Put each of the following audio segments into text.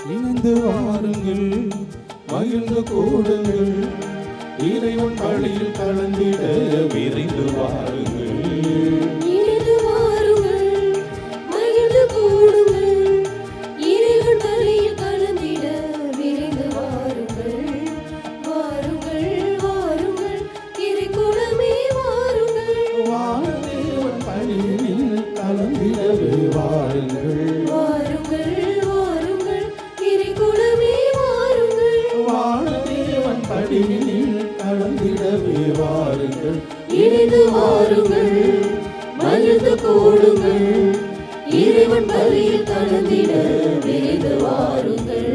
இணைந்து வாருங்கள், மகிழ்ந்து கூடுங்கள், இறைவன் பழியில் கலந்திட விரைந்து வாருங்கள். இணைந்து வாருங்கள், மகிழ்ந்து கூடுங்கள், இறைவன் பழியில் கலந்திட விரைந்து வாருங்கள். வாருங்கள், வாருங்கள், இறைக்குலமே வாருங்கள். வானதேவன் பழியில் கலந்திடவே வாருங்கள். வாருங்கள், வாருங்கள், இறைக்குலமே வாருங்கள். வானதேவன் பழியில் கலந்திடவே வாருங்கள். இணைந்து வாருங்கள், மகிழ்ந்து கூடுங்கள், இறைவன் பலியில் கலந்திட விரைந்து வாருங்கள்.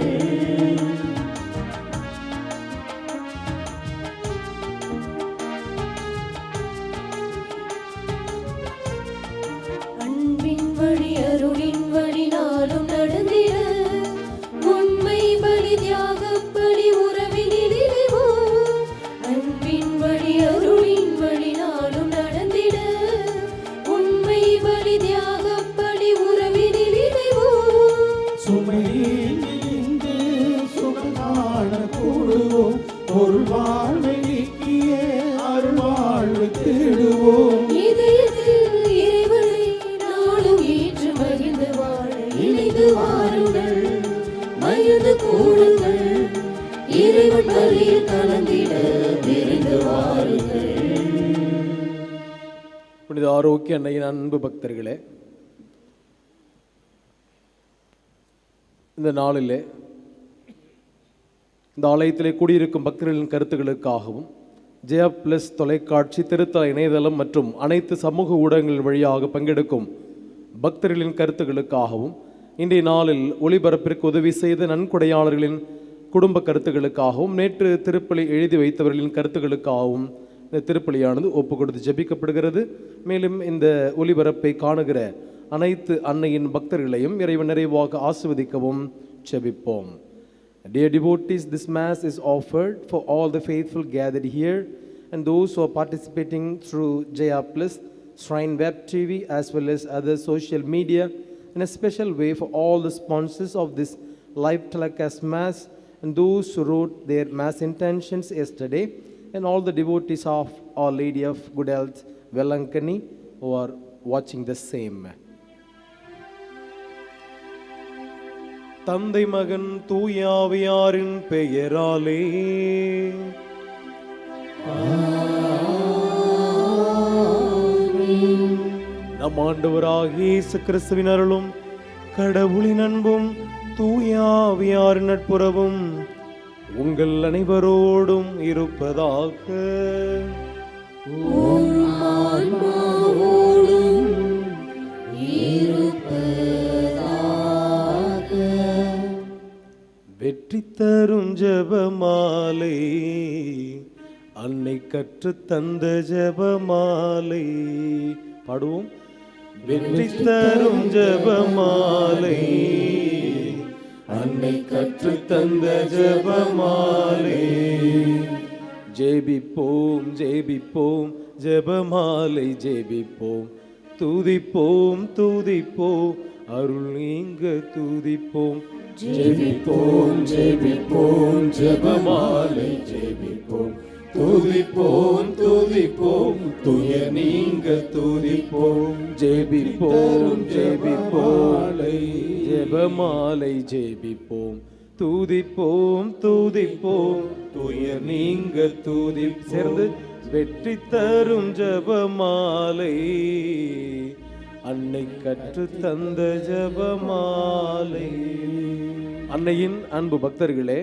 அன்பின் வழி அருளின் வழி நாளும் நடந்திட, உண்மை பலி தியாகப் பலி உறவினில் இணைவோம். அன்பின் வழி அருளின் வழி நாளும் நடந்திட, உண்மை பலி தியாகப் பலி உறவினில் இணைவோம். சுமையிலிருந்து சுகம் காண கூடுவோம், பொருள் வாழ்வை நீக்கிய அருள் வாழ்வை தேடுவோம். இதயத்தில் இறைவனை நாளும் ஏற்று மகிழ்ந்து வாழ இணைந்து வாருங்கள், மகிழ்ந்து கூடுங்கள், இறைவன் பலியில் கலந்திட விரைந்து வாருங்கள். புனித ஆரோக்கிய அன்னையின் அன்பு பக்தர்களே, இந்த நாளிலே இந்த ஆலயத்திலே கூடியிருக்கும் பக்தர்களின் கருத்துக்களுக்காகவும் ஜெயா பிளஸ் தொலைக்காட்சி, திருத்தல இணையதளம் மற்றும் அனைத்து சமூக ஊடகங்கள் வழியாக பங்கெடுக்கும் பக்தர்களின் கருத்துக்களுக்காகவும் இன்றைய நாளில் ஒளிபரப்பிற்கு உதவி செய்த நன்கொடையாளர்களின் குடும்ப கருத்துக்களுக்காகவும் நேற்று திருப்பலி எழுதி வைத்தவர்களின் கருத்துக்களுக்காகவும் இந்த திருப்பலியானது ஒப்பு கொடுத்து ஜெபிக்கப்படுகிறது. மேலும் இந்த ஒளிபரப்பை காணுகிற அனைத்து அன்னையின் பக்தர்களையும் இறைவன் நிறைவாக ஆசீர்வதிக்கவும் ஜெபிப்போம். Dear devotees, this Mass is offered for all the faithful gathered here and those who are participating through Jaya Plus, Shrine Web TV as well as other social media, in a special way for all the sponsors of this live telecast Mass and those who wrote their Mass intentions yesterday, and all the devotees of Our Lady of Good Health, Velankani, who are watching the same. தந்தை மகன் தூயாவியாரின் பெயராலே நம் ஆண்டவராகிய இயேசு கிறிஸ்துவின் அருளும் கடவுளின் அன்பும் தூயாவியாரின் நட்புறவும் உங்கள் அனைவரோடும் இருப்பதாக. வெற்றி தரும் ஜெபமாலை, அன்னை கற்று தந்த ஜெபமாலை பாடுவோம். வெற்றி தரும் ஜெபமாலை, அன்னை கற்று தந்த ஜெபமாலை. ஜெபிப்போம் ஜெபிப்போம் ஜெபமாலை ஜெபிப்போம், துதிப்போம் துதிப்போம் அருள் நீங்க துதிப்போம். ஜெபிப்போம் ஜெபிப்போம் ஜெபமாலை ஜெபிப்போம், துதிப்போம் துதிப்போம் துய நீங்க துதிப்போம். ஜெபிப்போம் ஜெபிப்போம் ஜெபமாலை ஜெபிப்போம், துதிப்போம் துதிப்போம் துய நீங்க துதி. சேர்ந்து வெற்றி தரும் ஜெபமாலை, அன்னை கற்று தந்த ஜெபமாலை. அன்னையின் அன்பு பக்தர்களே,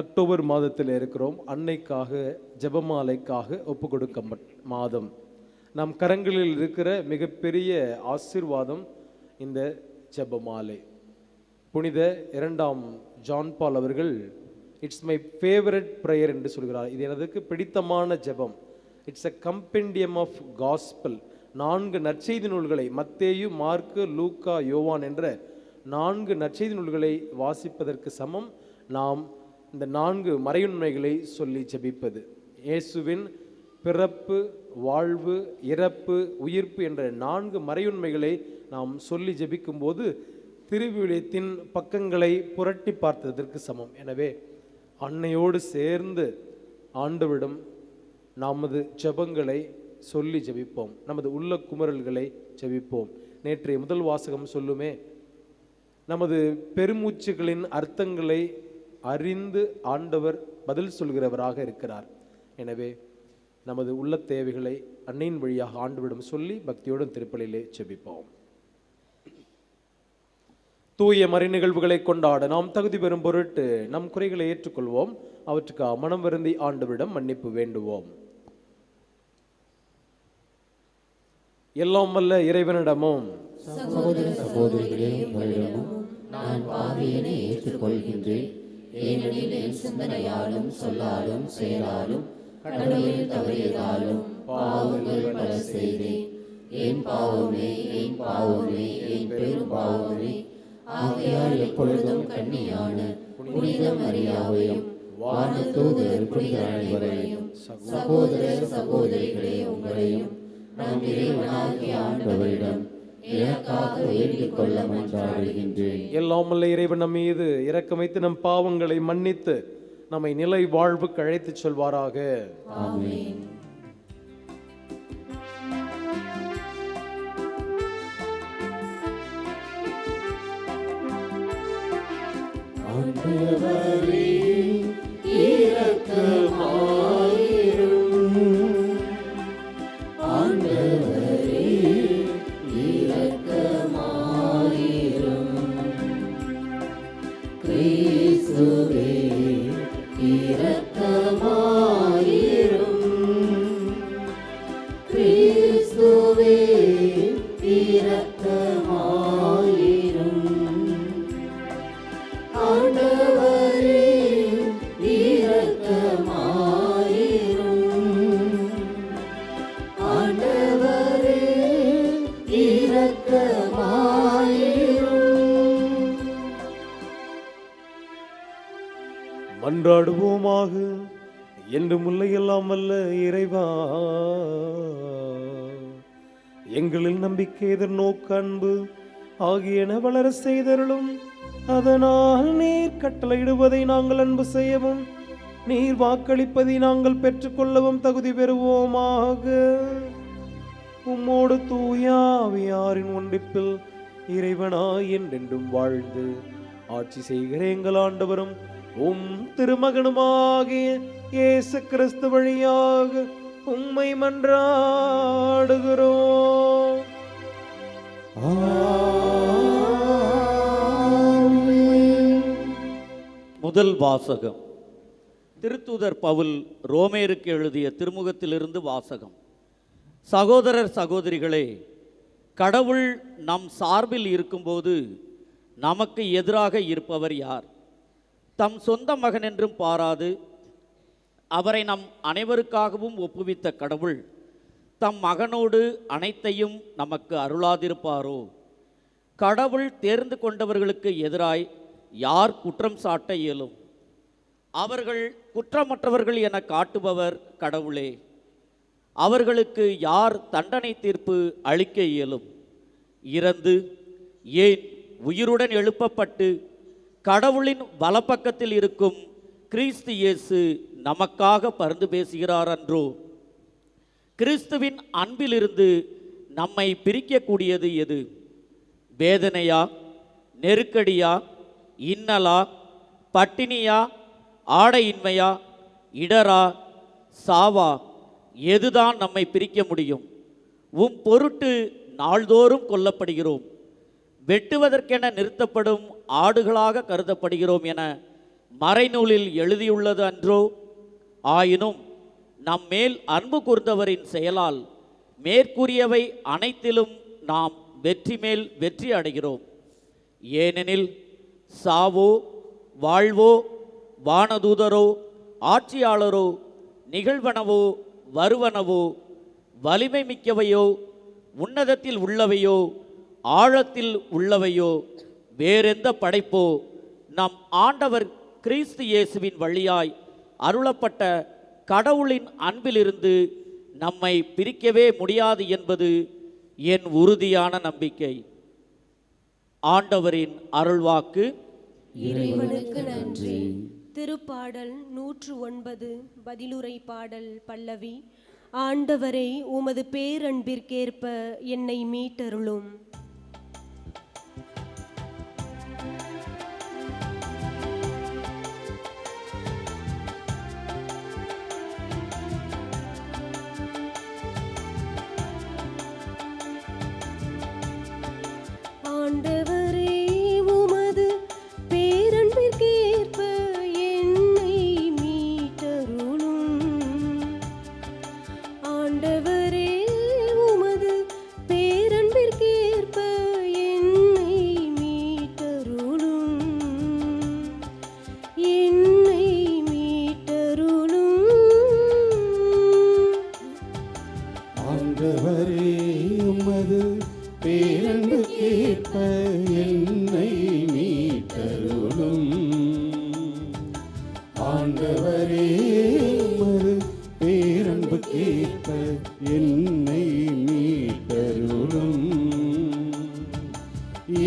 அக்டோபர் மாதத்தில் இருக்கிறோம். அன்னைக்காக ஜெபமாலைக்காக ஒப்பு கொடுக்க மாதம். நம் கரங்களில் இருக்கிற மிகப்பெரிய ஆசீர்வாதம் இந்த ஜெபமாலை. புனித 2ஆம் ஜான் பால் அவர்கள் இட்ஸ் மை ஃபேவரட் ப்ரேயர் என்று சொல்கிறார். இது எனக்கு பிடித்தமான ஜெபம். It's a compendium of gospel. 4 நற்செய்தி நூல்களை, மத்தேயு, மார்க்கு, லூக்கா, யோவான் என்ற 4 நற்செய்தி நூல்களை வாசிப்பதற்கு சமம் நாம் இந்த 4 மறையுண்மைகளை சொல்லி ஜெபிப்பது. இயேசுவின் பிறப்பு, வாழ்வு, இறப்பு, உயிர்ப்பு என்ற 4 மறையுண்மைகளை நாம் சொல்லி ஜெபிக்கும் போது திருவிழியத்தின் பக்கங்களை புரட்டி பார்த்ததற்கு சமம். எனவே அன்னையோடு சேர்ந்து ஆண்டவிடம் நமது ஜெபங்களை சொல்லி ஜெபிப்போம், நமது உள்ள குமரல்களை ஜெபிப்போம். நேற்றைய முதல் வாசகம் சொல்லுமே, நமது பெருமூச்சுகளின் அர்த்தங்களை அறிந்து ஆண்டவர் பதில் சொல்கிறவராக இருக்கிறார். எனவே நமது உள்ள தேவைகளை அன்னையின் வழியாக ஆண்டவரிடம் சொல்லி பக்தியோடும் திருப்பலியிலே ஜெபிப்போம். தூய மறை நிகழ்வுகளை கொண்டாட நாம் தகுதி பெறும் பொருட்டு நம் குறைகளை ஏற்றுக்கொள்வோம். அவற்றுக்கு மனம் வருந்தி ஆண்டவரிடம் மன்னிப்பு வேண்டுவோம். எல்லாம் வல்ல இறைவனிடமும் சகோதர சகோதரிகளே, உங்களிடமும் நான் பாவியனை ஏற்றுக்கொள்கின்றேன். ஏனெனில் என் சிந்தனையாலும் சொல்லாலும் செயலாலும் கடமையில் தவறியதாலும் பாவங்கள் பல செய்தேன். என் பாவமே, என் பாவமே, என் பெரும் பாவமே. ஆகையால் எப்பொழுதும் கன்னியான புனித மரியாவையும் வானதூதர் புனித அனைவரையும் சகோதர சகோதரிகளே உங்களையும் நம் இறைவனாகிய ஆண்டவரிடம் எனக்காக வேண்டிக் கொள்ள மன்றாடுகின்றேன். எல்லாம் வல்ல இறைவன் நம் மீது இரக்கம் வைத்து நம் பாவங்களை மன்னித்து நம்மை நிலை வாழ்வுக்கு அழைத்துச் செல்வாராக. ஆமென். ஆண்டவரே இரக்கமாயிரும். ஆண்டவரே இரக்கமாயிரும். கிறிஸ்துவே இரக்கமாயிரும். கிறிஸ்துவே இரக்கமாயிரும். ஆண்டவரே இரக்கமாயிரும். ஆண்டவரே இரக்கமாயிரும். மன்றாடுவோமாக. என்று முல்லையெல்லாம் வல்ல இறைவா, எங்களில் நம்பிக்கை, எதிர்நோக்கு, அன்பு ஆகியன வளர செய்தருளும். அதனால் நீர் கட்டளையிடுவதை நாங்கள் அன்பு செய்யவும், நீர் வாக்களிப்பதை நாங்கள் பெற்றுக்கொள்ளவும் தகுதி பெறுவோமாக. உம்மோடு தூயாவியாரின் ஒன்றிப்பில் இறைவனாய் என்றென்றும் வாழ்ந்து ஆட்சி செய்கிற எங்கள் ஆண்டவரும் உம் திருமகனுமாகிய இயேசு கிறிஸ்து வழியாக உம்மை மன்றாடுகிறோம். முதல் வாசகம். திருத்தூதர் பவுல் ரோமேருக்கு எழுதிய திருமுகத்திலிருந்து வாசகம். சகோதரர் சகோதரிகளே, கடவுள் நம் சார்பில் இருக்கும்போது நமக்கு எதிராக இருப்பவர் யார்? தம் சொந்த மகன் என்றும் பாராது அவரை நம் அனைவருக்காகவும் ஒப்புவித்த கடவுள் தம் மகனோடு அனைத்தையும் நமக்கு அருளாதிருப்பாரோ? கடவுள் தேர்ந்து கொண்டவர்களுக்கு எதிராய் யார் குற்றம் சாட்ட இயலும்? அவர்கள் குற்றமற்றவர்கள் என காட்டுபவர் கடவுளே. அவர்களுக்கு யார் தண்டனை தீர்ப்பு அளிக்க இயலும்? இறந்து ஏன் உயிருடன் எழுப்பப்பட்டு கடவுளின் வலப்பக்கத்தில் இருக்கும் கிறிஸ்து இயேசு நமக்காக பரிந்து பேசுகிறார் அன்றோ? கிறிஸ்துவின் அன்பிலிருந்து நம்மை பிரிக்கக்கூடியது எது? வேதனையா, நெருக்கடியா, இன்னலா, பட்டினியா, ஆடையின்மையா, இடரா, சாவா? எதுதான் நம்மை பிரிக்க முடியும்? உம் பொருட்டு நாள்தோறும் கொல்லப்படுகிறோம், வெட்டுவதற்கென நிறுத்தப்படும் ஆடுகளாக கருதப்படுகிறோம் என மறைநூலில் எழுதியுள்ளது அன்றோ? ஆயினும் நம் மேல் அன்பு கூர்ந்தவரின் செயலால் மேற்கூறியவை அனைத்திலும் நாம் வெற்றி மேல் வெற்றி அடைகிறோம். ஏனெனில் சாவோ வாழ்வோ வானதூதரோ ஆட்சியாளரோ நிகழ்வனவோ வருவனவோ வலிமை மிக்கவையோ உன்னதத்தில் உள்ளவையோ ஆழத்தில் உள்ளவையோ வேறெந்த படைப்போ நம் ஆண்டவர் கிறிஸ்து இயேசுவின் வழியாய் அருளப்பட்ட கடவுளின் அன்பிலிருந்து நம்மை பிரிக்கவே முடியாது என்பது என் உறுதியான நம்பிக்கை. ஆண்டவரின் அருள்வாக்கு. இறைவனுக்கு நன்றி. திருப்பாடல் 109 பதிலுரை பாடல் பல்லவி. ஆண்டவரை உமது பேரன்பிற்கேற்ப என்னை மீட்டருளும். ஆண்டவரே உமது பேரன்பிற்கேற்ப என்னை மீட்டருளும். ஆண்டவரே உமது பேரன்பிற்கேற்ப என்னை மீட்டருளும். என்னை மீட்டருளும். ஆண்டவரே உமது பேரன்புக்கேற்ப என்னை மீட்டருளும். ஆண்டவரே உமது பேரன்புக்கேற்ப என்னை மீட்டருளும்.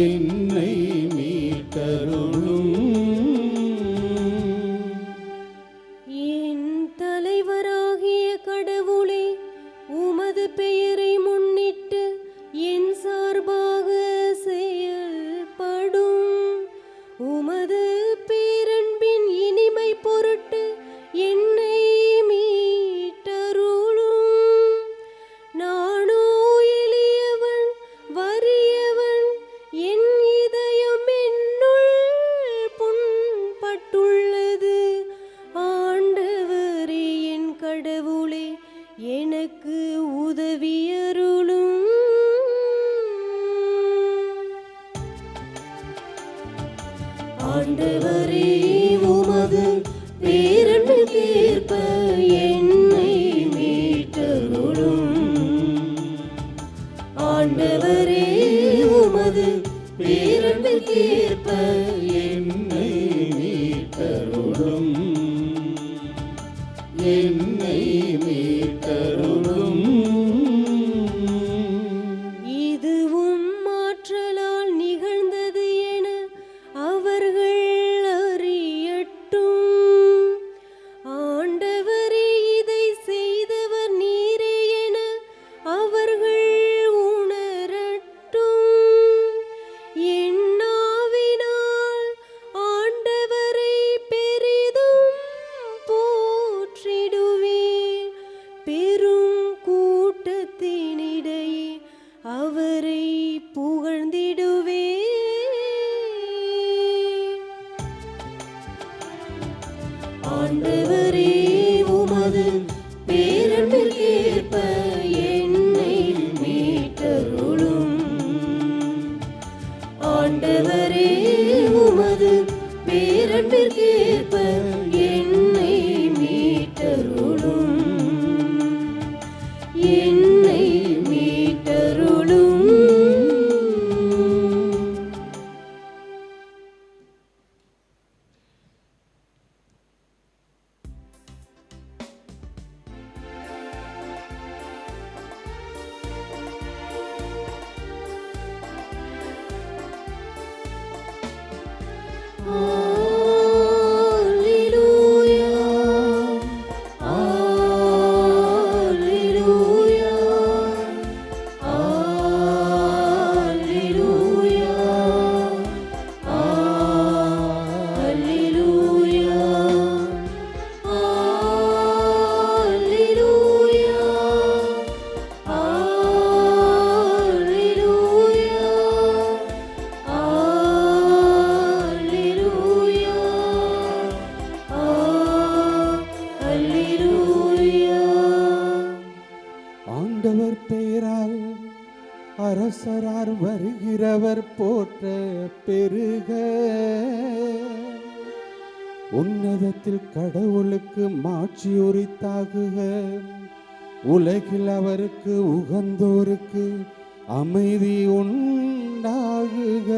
என்னை மீட்டருளும். என் தலைவராகிய கடவுளே, உமது பெயரை முன்னிட்டு என் சார்பாக செயல்படும். உமது பேரன்பின் இனிமை பொருட்டு என்னை மீட்டருளும். நானோ எளியவன் வறியவன், என் இதயம் என்னுள் புண்பட்டுள்ளது. ஆண்டவரே என் கடவுளே, எனக்கு உதவியருளும். ஆண்டவரே உமது பேரன்பிற்கேற்ப என்னை மீட்டருளும். ஆண்டவரே உமது பேரன்பிற்கேற்ப என்னை மீட்டருளும். என்னை மீட்டருளும். இதுவும் மாற்றலால் நிகழ்ந்தது என அவர்கள் அறியட்டும். ஆண்டவரே இதை செய்தவர் நீரே என அவர்கள் உணரட்டும். என் நாவினால் ஆண்டவரை பெரிதும் போற்றிடுவேன். பெரும் கூட்டத்தினிடையே அவரை புகழ்ந்திடுவேன். ஆண்டவரே உமது பேரன்பிற்கேற்ப என்னை மீட்டருளும். ஆண்டவரே உமது பேரன்பிற்கேற்ப என்னை மீட்டருளும். என்னை மீட்டருளும். ஆண்டவர் பெயரால் அரசரார் வருகிறவர் போற்ற பெருக. உன்னதத்தில் கடவுளுக்கு மாட்சி உரித்தாகுக. உலகில் அவருக்கு உகந்தோருக்கு அமைதி உண்டாகுக.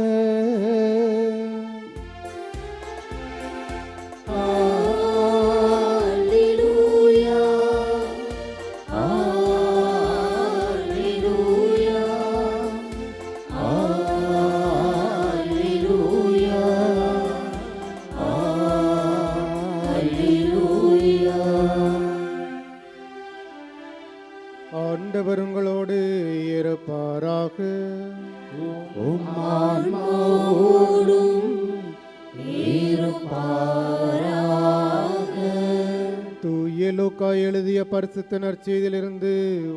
லூக்கா எழுதிய பரிசுத்த நற்செய்தியிலிருந்து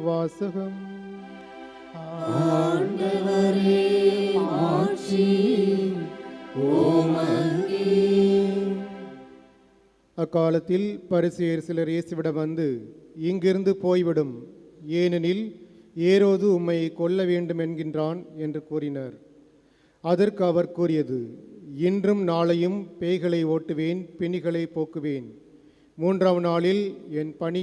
வாசகம். ஆண்டவரே மாட்சி உமக்கே. அக்காலத்தில் பரிசேயர் சிலர் இயேசுவிடம் வந்து, இங்கிருந்து போய்விடும், ஏனெனில் ஏரோது உம்மை கொல்ல வேண்டும் என்கின்றான் என்று கூறினர். அதற்கு அவர் கூறியது, இன்றும் நாளையும் பேய்களை ஓட்டுவேன், பிணிகளை போக்குவேன், 3ஆம் நாளில் என் பணி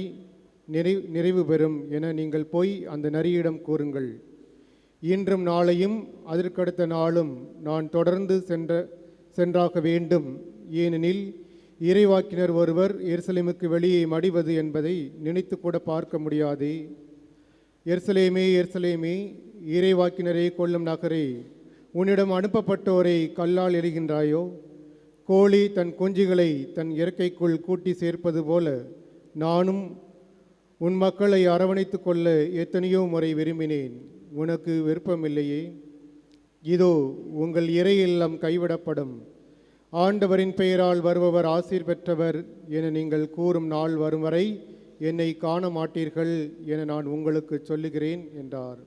நிறைவு பெறும் என நீங்கள் போய் அந்த நரியிடம் கூறுங்கள். இன்றும் நாளையும் அதற்கடுத்த நாளும் நான் தொடர்ந்து சென்றாக வேண்டும், ஏனெனில் இறைவாக்கினர் ஒருவர் எருசலேமுக்கு வெளியே மடிவது என்பதை நினைத்து கூட பார்க்க முடியாதே. எருசலேமே எருசலேமே, இறைவாக்கினரை கொல்லும் நகரே, உன்னிடம் அனுப்பப்பட்டோரை கல்லால் எறிகின்றாயோ? கோழி தன் குஞ்சுகளை தன் இறக்கைக்குள் கூட்டி சேர்ப்பது போல நானும் உன் மக்களை அரவணைத்து கொள்ள எத்தனையோ முறை விரும்பினேன், உனக்கு விருப்பமில்லையே. இதோ உங்கள் இறை இல்லம் கைவிடப்படும். ஆண்டவரின் பெயரால் வருபவர் ஆசீர் பெற்றவர் என நீங்கள் கூறும் நாள் வரும் வரை என்னை காண மாட்டீர்கள் என நான் உங்களுக்கு சொல்லுகிறேன் என்றார்.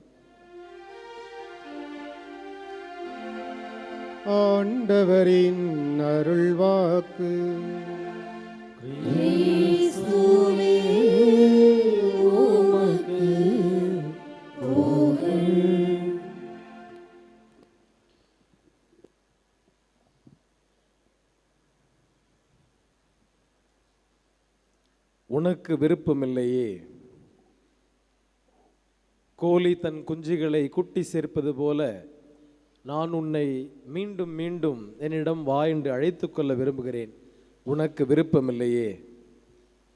ஆண்டவரின் அருள்வாக்கு. கிறிஸ்துவே உமக்கு புகழ். உனக்கு விருப்பமில்லையே, கோழி தன் குஞ்சுகளை குட்டி சேர்ப்பது போல நான் உன்னை மீண்டும் மீண்டும் என்னிடம் வா என்று அழைத்து கொள்ள விரும்புகிறேன், உனக்கு விருப்பமில்லையே.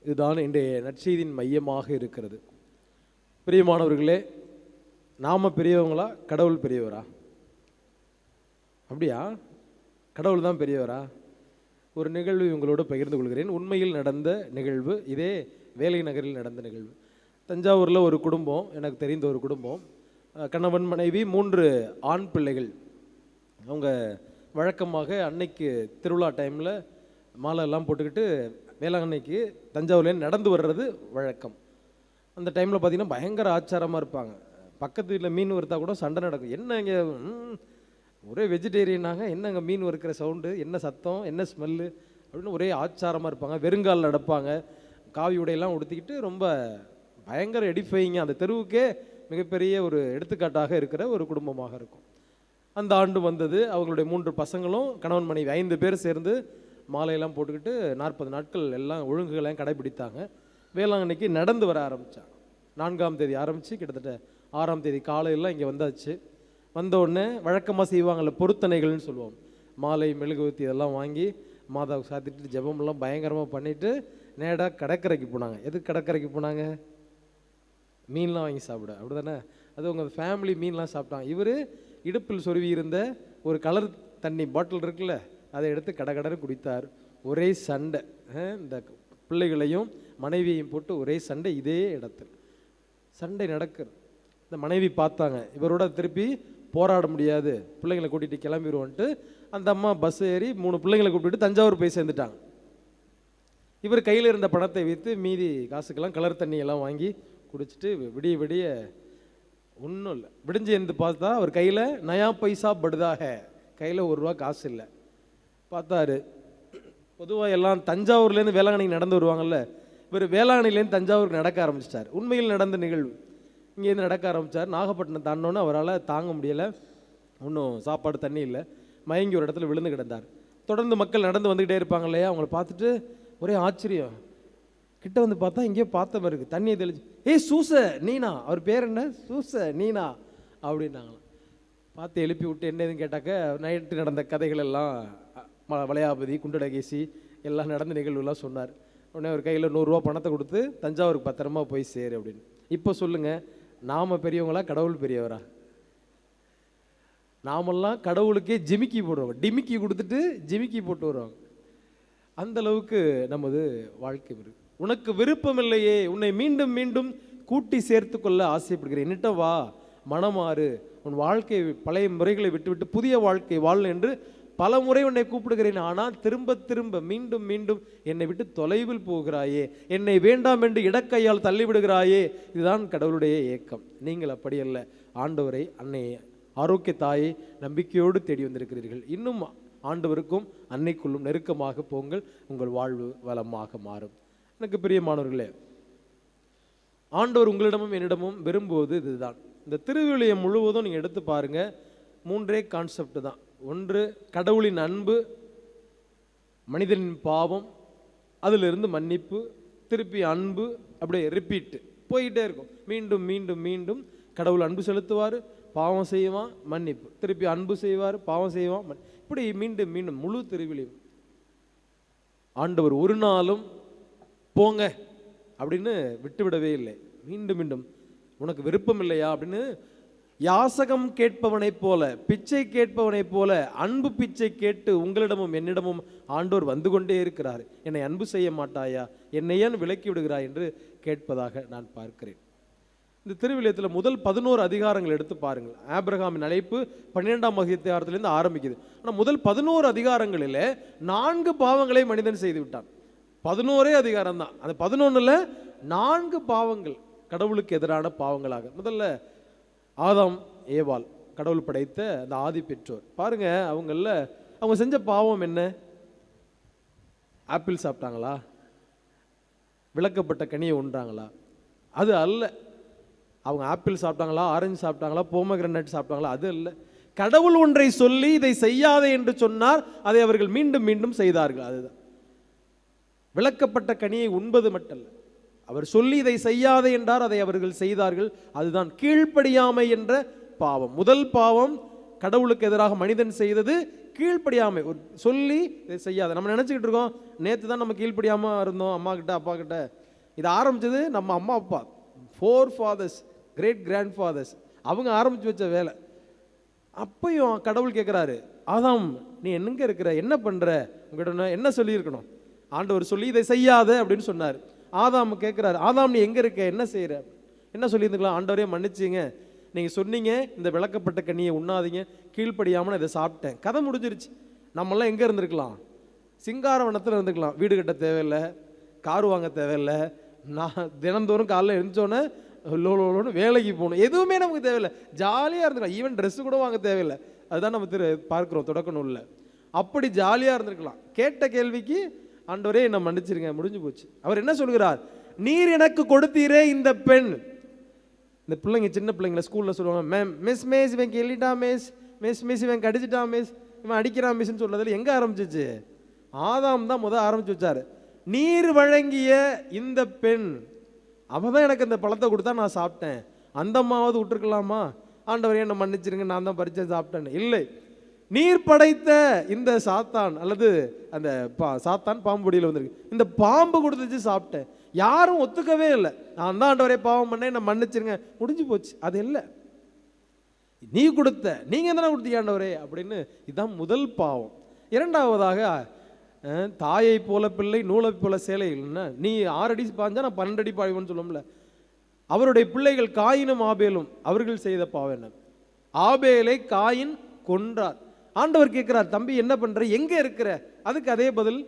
இதுதான் இன்றைய நற்செய்தியின் மையமாக இருக்கிறது. பிரியமானவர்களே, நாம பெரியவங்களா, கடவுள் பெரியவரா? அப்படியா? கடவுள் தான் பெரியவரா? ஒரு நிகழ்வு உங்களோடு பகிர்ந்து கொள்கிறேன். உண்மையில் நடந்த நிகழ்வு. இதே வேலை நகரில் நடந்த நிகழ்வு. தஞ்சாவூரில் ஒரு குடும்பம், எனக்கு தெரிந்த ஒரு குடும்பம், கணவன் மனைவி 3 ஆண் பிள்ளைகள். அவங்க வழக்கமாக அன்னைக்கு திருவிழா டைமில் மாலை எல்லாம் போட்டுக்கிட்டு வேளாங்கண்ணிக்கு தஞ்சாவூர்லேருந்து நடந்து வர்றது வழக்கம். அந்த டைமில் பார்த்திங்கன்னா பயங்கர ஆச்சாரமாக இருப்பாங்க. பக்கத்து வீட்டில் மீன் வறுத்தா கூட சண்டை நடக்கும். என்ன இங்கே ஒரே வெஜிடேரியனாக, என்னங்க மீன் வறுக்கிற சவுண்டு, என்ன சத்தம், என்ன ஸ்மெல்லு அப்படின்னு ஒரே ஆச்சாரமாக இருப்பாங்க. வெறுங்கால் நடப்பாங்க, காவி உடையெல்லாம் உடுத்திக்கிட்டு ரொம்ப பயங்கர எடிஃபைங்க. அந்த தெருவுக்கே மிகப்பெரிய ஒரு எடுத்துக்காட்டாக இருக்கிற ஒரு குடும்பமாக இருக்கும். அந்த ஆண்டு வந்தது. அவங்களுடைய 3 பசங்களும் கணவன் மனைவி 5 பேர் சேர்ந்து மாலையெல்லாம் போட்டுக்கிட்டு 40 நாட்கள் எல்லாம் ஒழுங்குகளையும் கடைபிடித்தாங்க. வேளாங்கண்ணிக்கு நடந்து வர ஆரம்பித்தாங்க. 4ஆம் தேதி ஆரம்பித்து கிட்டத்தட்ட 6ஆம் தேதி காலையெல்லாம் இங்கே வந்தாச்சு. வந்தவுடனே வழக்கமாக செய்வாங்கள்ல, பொருத்தனைகள்னு சொல்லுவோம், மாலை மெழுகுவத்தி இதெல்லாம் வாங்கி மாதாவுக்கு சாத்திட்டு ஜெபமெல்லாம் பயங்கரமாக பண்ணிவிட்டு நேராக கடற்கரைக்கு போனாங்க. எதுக்கு கடற்கரைக்கு போனாங்க? மீன்லாம் வாங்கி சாப்பிட, அப்படி தானே? அது உங்கள் ஃபேமிலி மீன்லாம் சாப்பிட்டாங்க. இவர் இடுப்பில் சொருவி இருந்த ஒரு கலர் தண்ணி பாட்டில் இருக்குல்ல, அதை எடுத்து கடகடன்னு குடித்தார். ஒரே சண்டை, இந்த பிள்ளைகளையும் மனைவியையும் போட்டு ஒரே சண்டை. இதே இடத்தில் சண்டை நடக்குது. இந்த மனைவி பார்த்தாங்க, இவரோட திருப்பி போராட முடியாது, பிள்ளைங்களை கூட்டிகிட்டு கிளம்பிடுவோன்ட்டு அந்த அம்மா பஸ் ஏறி 3 பிள்ளைங்களை கூப்பிட்டு தஞ்சாவூர் போய் சேர்ந்துட்டாங்க. இவர் கையில் இருந்த பணத்தை வைத்து மீதி காசுக்கெல்லாம் கலர் தண்ணியெல்லாம் வாங்கி குடிச்சிட்டு விடிய விடிய ஒன்றும் இல்லை. விடிஞ்சு இருந்து பார்த்தா அவர் கையில் நயா பைசா படுதாக, கையில் 1 ரூபா காசு இல்லை. பார்த்தாரு. பொதுவாக எல்லாம் தஞ்சாவூர்லேருந்து வேளாங்கண்ணிக்கு நடந்து வருவாங்கல்ல, இவர் வேளாங்கண்ணிலேருந்து தஞ்சாவூருக்கு நடக்க ஆரம்பிச்சிட்டார். உண்மையில் நடந்த நிகழ்வு. இங்கேருந்து நடக்க ஆரம்பித்தார். நாகப்பட்டினம் தாண்டோன்னு அவரால் தாங்க முடியலை. ஒன்றும் சாப்பாடு தண்ணி இல்லை. மயங்கி ஒரு இடத்துல விழுந்து கிடந்தார். தொடர்ந்து மக்கள் நடந்து வந்துக்கிட்டே இருப்பாங்க இல்லையா, அவங்கள பார்த்துட்டு ஒரே ஆச்சரியம். கிட்ட வந்து பார்த்தா இங்கேயோ பார்த்த மாதிரி இருக்குது. தண்ணியை தெளிச்சு, ஏய் சூச நீனா, அவர் பேர் என்ன, சூச நீனா அப்படின்னாங்களாம். பார்த்து எழுப்பி விட்டு என்ன எதுன்னு கேட்டாக்க நைட்டு நடந்த கதைகள் எல்லாம், வளையாபதி, குண்டடகேசி எல்லாம் நடந்த நிகழ்வுலாம் சொன்னார். உடனே ஒரு கையில் 100 ரூபா பணத்தை கொடுத்து தஞ்சாவூருக்கு பத்திரமா போய் சேரு அப்படின்னு. இப்போ சொல்லுங்கள், நாம் பெரியவங்களா, கடவுள் பெரியவரா? நாமெல்லாம் கடவுளுக்கே ஜிமிக்கி போடுறோம், டிமிக்கி கொடுத்துட்டு ஜிமிக்கி போட்டு வருவாங்க. அந்த அளவுக்கு நமது வாழ்க்கை இருக்கு. உனக்கு விருப்பமில்லையே, உன்னை மீண்டும் மீண்டும் கூட்டி சேர்த்து கொள்ள ஆசைப்படுகிறேன், என்னிட்ட வா, மனமாறு, உன் வாழ்க்கை பழைய முறைகளை விட்டுவிட்டு புதிய வாழ்க்கை வாழ் என்று பல முறை உன்னை கூப்பிடுகிறேன், ஆனால் திரும்ப திரும்ப மீண்டும் மீண்டும் என்னை விட்டு தொலைவில் போகிறாயே, என்னை வேண்டாம் என்று இடக்கையால் தள்ளிவிடுகிறாயே. இதுதான் கடவுளுடைய ஏக்கம். நீங்கள் அப்படி அல்ல. ஆண்டவரை, அன்னை ஆரோக்கிய தாயை நம்பிக்கையோடு தேடி வந்திருக்கிறீர்கள். இன்னும் ஆண்டவருக்கும் அன்னைக்குள்ளும் நெருக்கமாக போங்கள், உங்கள் வாழ்வு வளமாக மாறும். எனக்கு பிரியமானவர்களே, ஆண்டவர் உங்களிடமும் என்னிடமும் விரும்புவது இதுதான். இந்த திருவிவிலியம் முழுவதும் நீங்கள் எடுத்து பாருங்க, 3 கான்செப்ட் தான். ஒன்று, கடவுளின் அன்பு, மனிதனின் பாவம், அதிலிருந்து மன்னிப்பு, திருப்பி அன்பு, அப்படியே ரிப்பீட் போயிட்டே இருக்கும். மீண்டும் மீண்டும் மீண்டும் கடவுள் அன்பு செலுத்துவார், பாவம் செய்வான், மன்னிப்பு, திருப்பி அன்பு செய்வார், பாவம் செய்வான், இப்படி மீண்டும் மீண்டும் முழு திருவிழியும். ஆண்டவர் ஒரு நாளும் போங்க அப்படின்னு விட்டுவிடவே இல்லை. மீண்டும் மீண்டும், உனக்கு விருப்பம் இல்லையா அப்படின்னு யாசகம் கேட்பவனைப் போல, பிச்சை கேட்பவனைப் போல அன்பு பிச்சை கேட்டு உங்களிடமும் என்னிடமும் ஆண்டோர் வந்து கொண்டே இருக்கிறார். என்னை அன்பு செய்ய மாட்டாயா, என்னை ஏன் விலக்கி விடுகிறாய் என்று கேட்பதாக நான் பார்க்கிறேன். இந்த திருவிலியத்தில் முதல் 11 அதிகாரங்கள் எடுத்து பாருங்கள். ஆபிரகாமின் அழைப்பு 12ஆம் அதிகாரத்திலிருந்து ஆரம்பிக்குது. ஆனால் முதல் 11 அதிகாரங்களில் 4 பாவங்களை மனிதன் செய்து விட்டான். 11 அதிகாரம் தான். அந்த 11ல் 4 பாவங்கள் கடவுளுக்கு எதிரான பாவங்களாக. முதல்ல ஆதாம் ஏவாள், கடவுள் படைத்த அந்த ஆதி பெற்றோர். பாருங்க, அவங்க செஞ்ச பாவம் என்ன? ஆப்பிள் சாப்பிட்டாங்களா? விளக்கப்பட்ட கனியை உண்டாங்களா? அது அல்ல. அவங்க ஆப்பிள் சாப்பிட்டாங்களா, ஆரஞ்சு சாப்பிட்டாங்களா, போமகிரனட் சாப்பிட்டாங்களா? அது அல்ல. கடவுள் ஒன்றை சொல்லி இதை செய்யாதே என்று சொன்னார், அதை அவர்கள் மீண்டும் மீண்டும் செய்தார்கள். அதுதான் விளக்கப்பட்ட கனியை உண்பது மட்டுமல்ல, அவர் சொல்லி இதை செய்யாதே என்றார், அதை அவர்கள் செய்தார்கள். அதுதான் கீழ்ப்படியாமை என்ற பாவம். முதல் பாவம் கடவுளுக்கு எதிராக மனிதன் செய்தது கீழ்ப்படியாமை. ஒரு சொல்லி இதை செய்யாத. நம்ம நினச்சிக்கிட்டு இருக்கோம், நேற்று தான் நம்ம கீழ்ப்படியாமல் இருந்தோம் அம்மா கிட்ட அப்பா கிட்ட. இது ஆரம்பிச்சது நம்ம அம்மா அப்பா, 4 fathers, கிரேட் கிராண்ட் ஃபாதர்ஸ், அவங்க ஆரம்பித்து வச்ச வேலை. அப்பையும் கடவுள் கேட்குறாரு, ஆதாம் நீ என்னங்க இருக்கிற, என்ன பண்ணுற, உங்ககிட்ட என்ன சொல்லியிருக்கணும்? ஆண்டவர் சொல்லி இதை செய்யாத அப்படின்னு சொன்னார். ஆதாம் கேட்குறாரு, ஆதாம் நீ எங்கே இருக்க, என்ன செய்கிற? என்ன சொல்லியிருந்துக்கலாம்? ஆண்டவரே மன்னிச்சிங்க, நீங்கள் சொன்னீங்க இந்த விளக்கப்பட்ட கனியை உண்ணாதீங்க, கீழ்ப்படியாமல் இதை சாப்பிட்டேன், கதை முடிஞ்சிருச்சு. நம்மளாம் எங்கே இருந்திருக்கலாம்? சிங்காரவனத்தில் இருந்துக்கலாம். வீடு கட்ட தேவையில்லை, கார் வாங்க தேவையில்லை, நான் தினந்தோறும் காலையில் எழுந்தோன்னே லோலோன்னு வேலைக்கு போகணும், எதுவுமே நமக்கு தேவையில்லை, ஜாலியாக இருந்துக்கலாம். ஈவன் ட்ரெஸ்ஸு கூட வாங்க தேவையில்லை. அதுதான் நம்ம பார்க்குறோம் தொடக்க நூலில். அப்படி ஜாலியாக இருந்திருக்கலாம். கேட்ட கேள்விக்கு ஆண்டவரே என்னை மன்னிச்சிருங்க, முடிஞ்சு போச்சு. அவர் என்ன சொல்கிறார்? நீர் எனக்கு கொடுத்தீரே இந்த பெண். இந்த பிள்ளைங்க, சின்ன பிள்ளைங்கள ஸ்கூலில் சொல்லுவாங்க, மேம் மிஸ் மிஸ் இவன் கேள்விட்டா மிஸ், மிஸ் மிஸ் இவன் கடிச்சிட்டா மிஸ், இவன் அடிக்கிறான் மிஸ்ன்னு சொல்றதில் எங்கே ஆரம்பிச்சிச்சு? ஆதாம் தான் முதல் ஆரம்பிச்சு வச்சாரு. நீர் வழங்கிய இந்த பெண், அவள் தான் எனக்கு அந்த பழத்தை கொடுத்தா நான் சாப்பிட்டேன், அந்த அம்மாவது விட்டுருக்கலாமா? ஆண்டவரே என்னை மன்னிச்சிருங்க, நான் தான் பறிச்சேன் சாப்பிட்டேன்னு. இல்லை, நீர் படைத்த இந்த சாத்தான், அல்லது அந்த சாத்தான் பாம்பு பொடியில் வந்திருக்கு, இந்த பாம்பு கொடுத்துச்சு சாப்பிட்டேன். யாரும் ஒத்துக்கவே இல்லை. நான் தான் ஆண்டவரே பாவம் பண்ணேன், என்னை மன்னிச்சிருங்க, முடிஞ்சு போச்சு. அது இல்லை, நீ கொடுத்த, நீங்கள் தானே கொடுத்தீங்க ஆண்டவரே அப்படின்னு. இதுதான் முதல் பாவம். இரண்டாவதாக, தாயை போல பிள்ளை நூலை போல சேலை இல்லைன்னா, நீ 6 அடி பாஞ்சா நான் 12 அடி பாய்வேன்னு சொல்லும்ல. அவருடைய பிள்ளைகள் காயினும் ஆபேலும் அவர்கள் செய்த பாவம் என்ன? ஆபேலை காயின் கொன்றார். ஆண்டவர் கேட்கிறார், தம்பி என்ன பண்ற, எங்க இருக்கிற? அதுக்கு அதே பதில்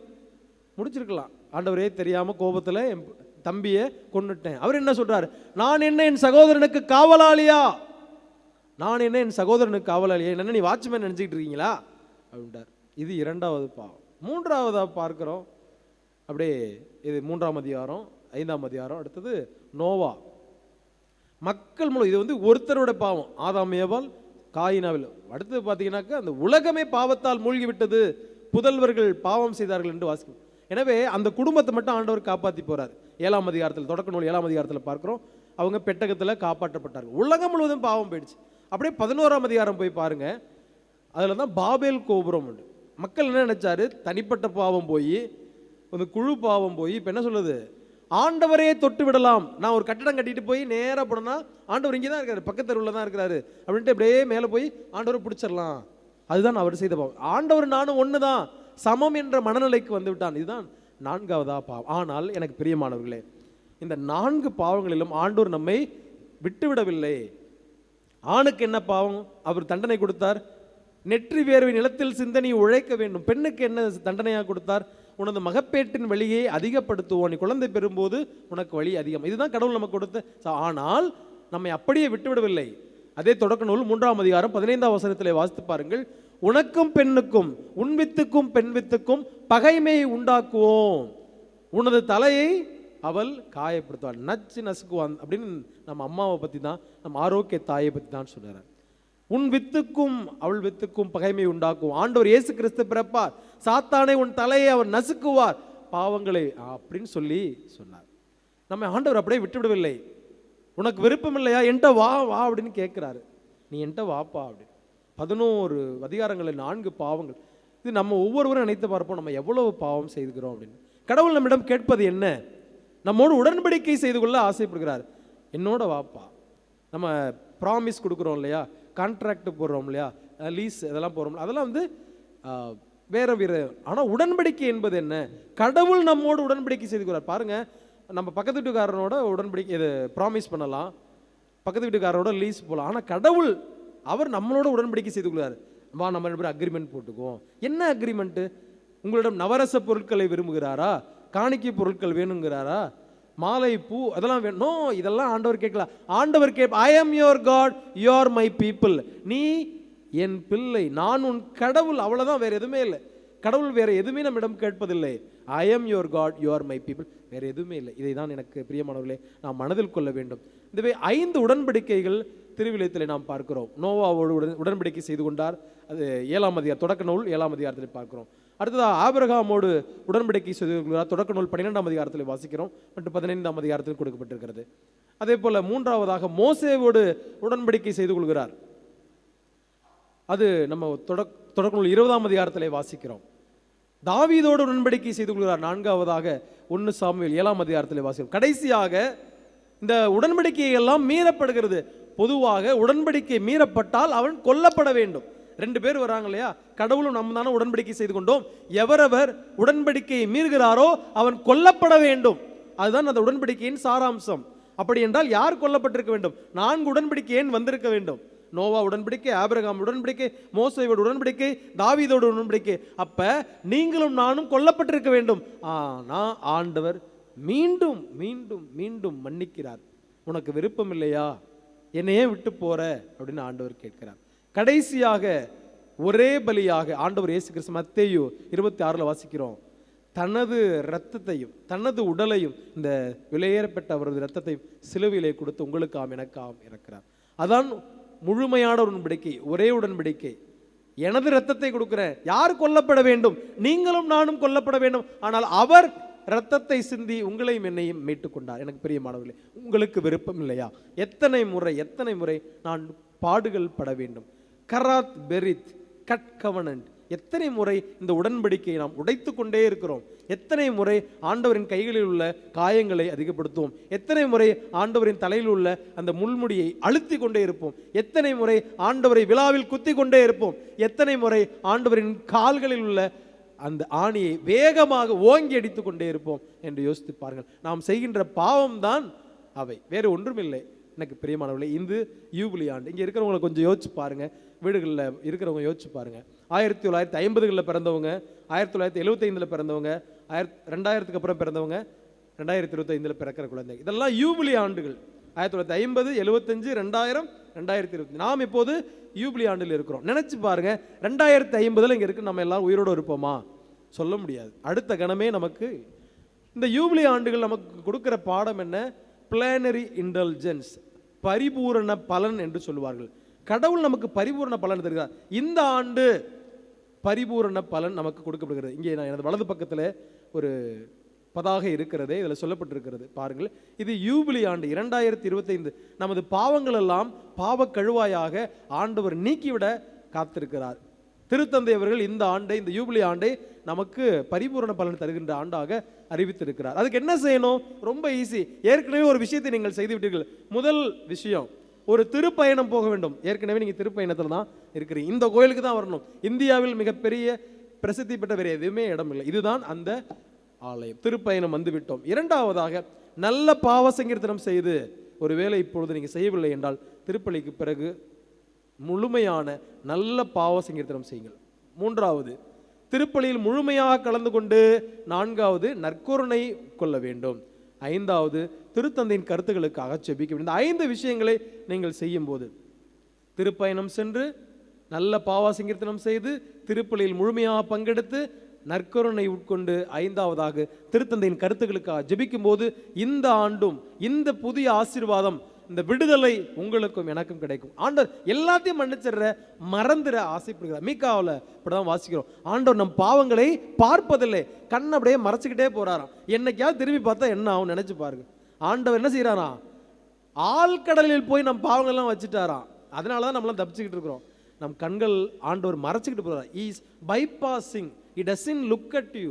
முடிச்சிருக்கலாம். ஆண்டவரே தெரியாம கோபத்துல என் தம்பியை கொன்னுட்டேன். அவர் என்ன சொல்றாரு? நான் என்ன என் சகோதரனுக்கு காவலாளியா? நான் என்ன என் சகோதரனுக்கு காவலாளியா? என்ன நீ வாட்ச்மேன் நினைச்சிட்டு இருக்கீங்களா அப்படின்ட்டார். இது இரண்டாவது பாவம். மூன்றாவதா பார்க்கிறோம், அப்படியே இது 3ஆம் அதிகாரம் 5ஆம் அதிகாரம். அடுத்தது நோவா. மக்கள் முழு, இது ஒருத்தரோட பாவம், ஆதாம் ஏவாள் காயினாவில். அடுத்தது பார்த்தீங்கன்னாக்கா அந்த உலகமே பாவத்தால் மூழ்கிவிட்டது, புதல்வர்கள் பாவம் செய்தார்கள் என்று வாசிக்கும். எனவே அந்த குடும்பத்தை மட்டும் ஆண்டவர் காப்பாற்றி போறார். 7ஆம் அதிகாரத்தில், தொடக்க நூல் 7ஆம் அதிகாரத்தில் பார்க்கிறோம், அவங்க பெட்டகத்தில் காப்பாற்றப்பட்டார்கள். உலகம் முழுவதும் பாவம் போயிடுச்சு. அப்படியே 11ஆம் அதிகாரம் போய் பாருங்க, அதில் தான் பாபேல் கோபுரம் உண்டு. மக்கள் என்ன நினைச்சாரு? தனிப்பட்ட பாவம் போய், அந்த குழு பாவம் போய், இப்போ என்ன சொல்லுது? ஆண்டவரே தொட்டு விடலாம். நான் ஒரு கட்டடம் கட்டிட்டு போய் நேராக போனேன்னா ஆண்டவர் இங்கே தான் இருக்காரு, பக்கத்தருவில் தான் இருக்கிறாரு அப்படின்ட்டு அப்படியே மேலே போய் ஆண்டவரை பிடிச்சிடலாம். அதுதான் அவர் செய்த பாவம். ஆண்டவர் நானும் ஒன்று தான், சமம் என்ற மனநிலைக்கு வந்து விட்டான். இதுதான் 4ஆவதா பாவம். ஆனால் எனக்கு பிரியமானவர்களே, இந்த 4 பாவங்களிலும் ஆண்டவர் நம்மை விட்டுவிடவில்லை. ஆணுக்கு என்ன பாவம்? அவர் தண்டனை கொடுத்தார், நெற்றி வேர்வை நிலத்தில் சிந்தனை உழைக்க வேண்டும். பெண்ணுக்கு என்ன தண்டனையாக கொடுத்தார்? உனது மகப்பேற்றின் வழியை அதிகப்படுத்துவோம், நீ குழந்தை பெறும்போது உனக்கு வழி அதிகம். இதுதான் கடவுள் நமக்கு கொடுத்த. ஆனால் நம்மை அப்படியே விட்டுவிடவில்லை. அதே தொடக்க நூல் 3ஆம் அதிகாரம் 15ஆம் வசனத்திலே வாசித்து பாருங்கள். உனக்கும் பெண்ணுக்கும் உன் வித்துக்கும் பெண் வித்துக்கும் பகைமையை உண்டாக்குவோம், உனது தலையை அவள் காயப்படுத்துவாள், நச்சு நசுக்குவான் அப்படின்னு நம்ம அம்மாவை பற்றி தான், நம்ம ஆரோக்கிய தாயை பற்றி தான் சொல்கிறார். உன் வித்துக்கும் அவள் வித்துக்கும் பகைமை உண்டாக்கும். ஆண்டவர் இயேசு கிறிஸ்து பிறப்பார், சாத்தானை உன் தலையை அவர் நசுக்குவார், பாவங்களை அப்படின்னு சொல்லி சொன்னார். நம்ம ஆண்டவர் அப்படியே விட்டுவிடவில்லை. உனக்கு விருப்பம் இல்லையா, என்கிட்ட வா வா அப்படின்னு கேட்குறாரு. நீ என்கிட்ட வாப்பா அப்படின்னு. 11 அதிகாரங்களில் 4 பாவங்கள். இது நம்ம ஒவ்வொருவரும் நினைத்து பார்ப்போம், நம்ம எவ்வளவு பாவம் செய்துக்கிறோம் அப்படின்னு. கடவுள் நம்மிடம் கேட்பது என்ன? நம்மோடு உடன்படிக்கை செய்து கொள்ள ஆசைப்படுகிறார். என்னோட வாப்பா. நம்ம ப்ராமிஸ் கொடுக்குறோம் இல்லையா, கான்ட்ராக்ட் போடுறோம் இல்லையா, லீஸ் இதெல்லாம் போடுறோம், அதெல்லாம் வந்து வேற வேறு. ஆனால் உடன்படிக்கை என்பது என்ன? கடவுள் நம்மோடு உடன்படிக்கை செய்துக்கிறார். பாருங்க, நம்ம பக்கத்து வீட்டுக்காரனோட உடன்படிக்கை இது ப்ராமிஸ் பண்ணலாம், பக்கத்து வீட்டுக்காரனோட லீஸ் போகலாம். ஆனால் கடவுள் அவர் நம்மளோட உடன்படிக்கை செய்து கொள்கிறார். வா நம்ம 2 பேரும் அக்ரிமெண்ட் போட்டுக்குவோம். என்ன அக்ரிமெண்ட்டு? உங்களிடம் நவரச பொருட்களை விரும்புகிறாரா, காணிக்கை பொருட்கள் வேணுங்கிறாரா, மாலை பூ அதெல்லாம் வேணும்? இதெல்லாம் ஆண்டவர் கேட்கல. ஆண்டவர் I am your God, you are my people. நீ என் பிள்ளை, நான் உன் கடவுள். அவ்வளோதான், வேற எதுவுமே இல்லை. கடவுள் வேற எதுவுமே நம்மிடம் கேட்பதில்லை. I am your God, you are my people, வேற எதுவுமே இல்லை. இதை தான் எனக்கு பிரியமானவர்களே நாம் மனதில் கொள்ள வேண்டும். இதுவே 5 உடன்படிக்கைகள் திருவிழயத்தில் நாம் பார்க்கிறோம். நோவாவோடு உடன்படிக்கை செய்து கொண்டார், அது 7ஆம் அதிகாரம் தொடக்க நூல் 7ஆம் அதிகாரத்தில் பார்க்கிறோம். அடுத்ததாக ஆபிரகாமோடு உடன்படிக்கை செய்து கொள்கிறார், தொடக்க நூல் 12ஆம் அதிகாரத்தில் வாசிக்கிறோம் மற்றும் 15ஆம் அதிகாரத்தில் கொடுக்கப்பட்டிருக்கிறது. அதே போல 3ஆவதாக மோசேவோடு உடன்படிக்கை செய்து கொள்கிறார், அது நம்ம தொடக்க நூல் 20ஆம் அதிகாரத்தில் வாசிக்கிறோம். தாவீதோடு உடன்படிக்கை செய்து கொள்கிறார், 4ஆவதாக 1 சாமுவேல் 7ஆம் அதிகாரத்தில் வாசிக்கிறோம். கடைசியாக இந்த உடன்படிக்கை எல்லாம் மீறப்படுகிறது. பொதுவாக உடன்படிக்கை மீறப்பட்டால் அவன் கொல்லப்பட வேண்டும். 2 பேர் வராங்க இல்லையா, கடவுளும் நம்ம தானே உடன்படிக்கை செய்து கொண்டோம். எவரவர் உடன்படிக்கையை மீறுகிறாரோ அவன் கொல்லப்பட வேண்டும். அதுதான் அந்த உடன்படிக்கையின் சாராம்சம். அப்படி என்றால் யார் கொல்லப்பட்டிருக்க வேண்டும்? 4 உடன்படிக்கை ஏன் வந்திருக்க வேண்டும்? நோவா உடன்படிக்கை, ஆபிரகாம் உடன்படிக்கை, மோசேயோடு உடன்படிக்கை, தாவீதோடு உடன்படிக்கை. அப்ப நீங்களும் நானும் கொல்லப்பட்டிருக்க வேண்டும். ஆனா ஆண்டவர் மீண்டும் மீண்டும் மீண்டும் மன்னிக்கிறார். உனக்கு விருப்பம் இல்லையா, என்னையே விட்டு போற அப்படின்னு ஆண்டவர் கேட்கிறார். கடைசியாக ஒரே பலியாக ஆண்டவர் இயேசு கிறிஸ்து மத்தேயு 26 வாசிக்கிறோம், தனது இரத்தத்தையும் தனது உடலையும், இந்த விலையேறப்பட்ட அவரது இரத்தத்தையும் சிலுவையிலே கொடுத்து உங்களுக்காம் எனக்காம் இறக்கிறார். அதான் முழுமையான உடன்படிக்கை, ஒரே உடன்படிக்கை. எனது இரத்தத்தை கொடுக்கிறேன். யார் கொல்லப்பட வேண்டும்? நீங்களும் நானும் கொல்லப்பட வேண்டும். ஆனால் அவர் இரத்தத்தை சிந்தி உங்களையும் என்னையும் மீட்டுக் கொண்டார். எனக்கு பிரியமானவர்களே, உங்களுக்கு விருப்பம் இல்லையா? எத்தனை முறை நான் பாடுகள் பட வேண்டும்? கராத் பெரித் கட் கவனன்ட், எத்தனை முறை இந்த உடன்படிக்கையை நாம் உடைத்து கொண்டே இருக்கிறோம். எத்தனை முறை ஆண்டவரின் கைகளில் உள்ள காயங்களை அதிகப்படுத்துவோம். எத்தனை முறை ஆண்டவரின் தலையில் உள்ள அந்த முள்முடியை அழுத்தி கொண்டே இருப்போம். எத்தனை முறை ஆண்டவரை விழாவில் குத்தி கொண்டே இருப்போம். எத்தனை முறை ஆண்டவரின் கால்களில் உள்ள அந்த ஆணியை வேகமாக ஓங்கி அடித்து கொண்டே இருப்போம் என்று யோசித்து பாருங்கள். நாம் செய்கின்ற பாவம் தான் அவை, வேறு ஒன்றுமில்லை. எனக்கு பிரியமானவர்களே, இந்த யூபிலி ஆண்டு இங்கே இருக்கிறவங்களை கொஞ்சம் யோசிச்சு பாருங்க, வீடுகளில் இருக்கிறவங்க யோசிச்சு பாருங்க. 1950களில் பிறந்தவங்க, 1975 பிறந்தவங்க, 2000க்கு அப்புறம் பிறந்தவங்க, 2025 பிறக்கிற குழந்தை, இதெல்லாம் யூபிலி ஆண்டுகள். 1950, 75, 2000, 2020. நாம் இப்போது யூபிலி ஆண்டில் இருக்கிறோம். நினைச்சு பாருங்க, 2050 இங்கே இருக்கு, நம்ம எல்லாரும் உயிரோடு இருப்போமா? சொல்ல முடியாது. அடுத்த கணமே நமக்கு இந்த யூபிலி ஆண்டுகள் நமக்கு கொடுக்கிற பாடம் என்ன? பிளானரி இன்டெலிஜென்ஸ், பரிபூரண பலன் என்று சொல்லுவார்கள். கடவுள் நமக்கு பரிபூரண பலன் தருகிறார். இந்த ஆண்டு பரிபூரண பலன் நமக்கு கொடுக்கப்படுகிறது. இங்கே நான் எனது வலது பக்கத்தில் ஒரு பதாக இருக்கிறதே, இதில் சொல்லப்பட்டிருக்கிறது பாருங்கள். இது யூபிலி ஆண்டு 2025. நமது பாவங்கள் எல்லாம் பாவ கழுவாயாக ஆண்டவர் நீக்கிவிட காத்திருக்கிறார். திருத்தந்தை அவர்கள் இந்த ஆண்டை, இந்த யூபிலி ஆண்டை நமக்கு பரிபூரண பலன் தருகின்ற ஆண்டாக அறிவித்திருக்கிறார். அதுக்கு என்ன செய்யணும்? ரொம்ப ஈஸி. ஏற்கனவே ஒரு விஷயத்தை நீங்கள் செய்து விட்டீர்கள். முதல் விஷயம், ஒரு திருப்பயணம் போக வேண்டும். ஏற்கனவே நீங்கள் திருப்பயணத்தில் தான் இருக்கிறீங்க. இந்த கோயிலுக்கு தான் வரணும். இந்தியாவில் மிகப்பெரிய பிரசித்தி பெற்ற வேறு எதுவுமே இடம் இல்லை. இதுதான் அந்த ஆலயம். திருப்பயணம் வந்து விட்டோம். இரண்டாவதாக, நல்ல பாவ சங்கீர்த்தனம் செய்து, ஒருவேளை இப்பொழுது நீங்கள் செய்யவில்லை என்றால் திருப்பலிக்கு பிறகு முழுமையான நல்ல பாவ சங்கீர்த்தனம் செய்யுங்கள். 3வது, திருப்பலியில் முழுமையாக கலந்து கொண்டு 4வது நற்கருணை கொள்ள வேண்டும். 5வது திருத்தந்தையின் கருத்துக்களுக்காக ஜெபிக்க வேண்டும். இந்த 5 விஷயங்களை நீங்கள் செய்யும் போது திருப்பயணம் சென்று நல்ல பாவ சங்கீர்த்தனம் செய்து திருப்பலியில் முழுமையாக பங்கெடுத்து நற்கருணை உட்கொண்டு 5வதாக திருத்தந்தையின் கருத்துக்களுக்காக ஜெபிக்கும் போது இந்த ஆண்டும் இந்த புதிய ஆசீர்வாதம், இந்த விடுதலை உங்களுக்கும் எனக்கும் கிடைக்கும். ஆண்டவர் எல்லாத்தையும் மன்னிச்சிடுற, மறந்துட ஆசைப்படுகிறார். மீகாவில் இப்படிதான் வாசிக்கிறோம். ஆண்டவர் நம் பாவங்களை பார்ப்பதில்லை, கண்ணை அப்படியே மறைச்சிக்கிட்டே போறாராம். என்னைக்காவது திரும்பி பார்த்தா என்ன ஆகும் நினைச்சு பாருங்க. ஆண்டவர் என்ன செய்யறாராம்? ஆழ்கடலில் போய் நம் பாவங்கள்லாம் வச்சுட்டாராம். அதனாலதான் நம்மளாம் தப்பிச்சுக்கிட்டு இருக்கிறோம். நம் கண்கள் ஆண்டவர் மறைச்சிக்கிட்டு போறார். Is bypassing, it doesn't look at you.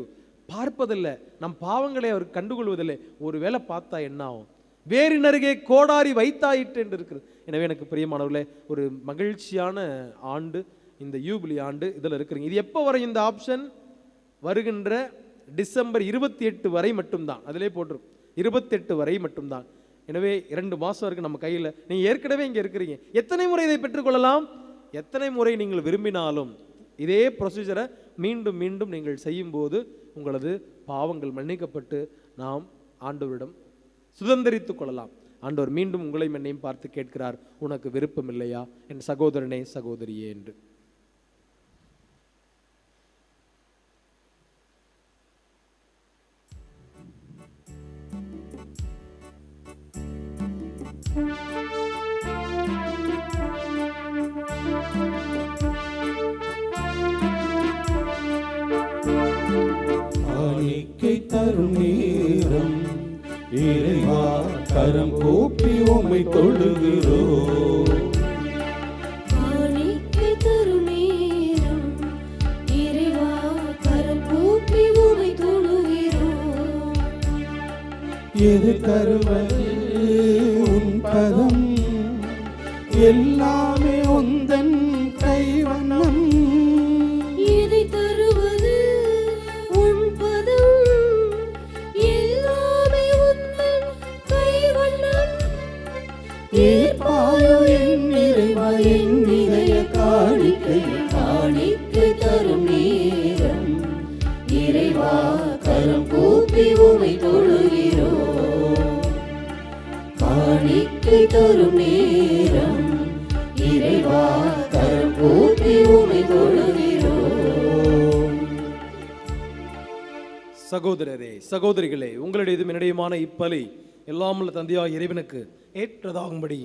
பார்ப்பதில்லை, நம் பாவங்களை அவர் கண்டுகொள்வதில்லை. ஒருவேளை பார்த்தா என்ன ஆகும்? வேரின் அருகே கோடாரி வைத்தாயிட்டு என்று இருக்கிறது. எனவே எனக்கு பிரியமானவர்களே, ஒரு மகிழ்ச்சியான ஆண்டு இந்த யூபிலி ஆண்டு இதில் இருக்கிறீங்க. இது எப்போ வரை? இந்த ஆப்ஷன் வருகின்ற டிசம்பர் 28 வரை மட்டும்தான். அதிலே போட்டிருக்கும் 28 வரை மட்டும்தான். எனவே 2 மாதம் இருக்கு நம்ம கையில். நீங்கள் ஏற்கனவே இங்கே இருக்கிறீங்க. எத்தனை முறை இதை பெற்றுக்கொள்ளலாம்? எத்தனை முறை நீங்கள் விரும்பினாலும் இதே ப்ரொசீஜரை மீண்டும் மீண்டும் நீங்கள் செய்யும்போது உங்களது பாவங்கள் மன்னிக்கப்பட்டு நாம் ஆண்டவரிடம் சுதந்திரித்துக் கொள்ளலாம். ஆண்டவர் மீண்டும் உங்களை என்னையும் பார்த்து கேட்கிறார், உனக்கு விருப்பம் இல்லையா என் சகோதரனே சகோதரியே என்று. காணிக்கை தரும் நேரம் இறைவா, கரம் கூப்பி உம்மை தொழுகிறோம். காணிக்கை தரும் நேரம் இறைவா, கரம் கூப்பி உம்மை தொழுகிறோம். எது தருவது உன் பதம், எல்லாமே உந்தன் கைவண்ணம். எதை தருவது உன் பதம், எல்லாமே உந்தன் கைவண்ணம். ஏற்பாயோ என் இறைவா, என் இதய காணிக்கை. காணிக்கை தரும் நேரம் இறைவா, கரம் கூப்பி உம்மை தொழுகிறோம். காணிக்கை தரும் நேரம் இறைவா, கரம் கூப்பி உம்மை தொழுகிறோம். சகோதரரே சகோதரிகளே, உங்களுடையதும் என்னுடையமான இப்பலி எல்லாமுள்ள தந்தையாகிய இறைவனுக்கு ஏற்றதாகும்படி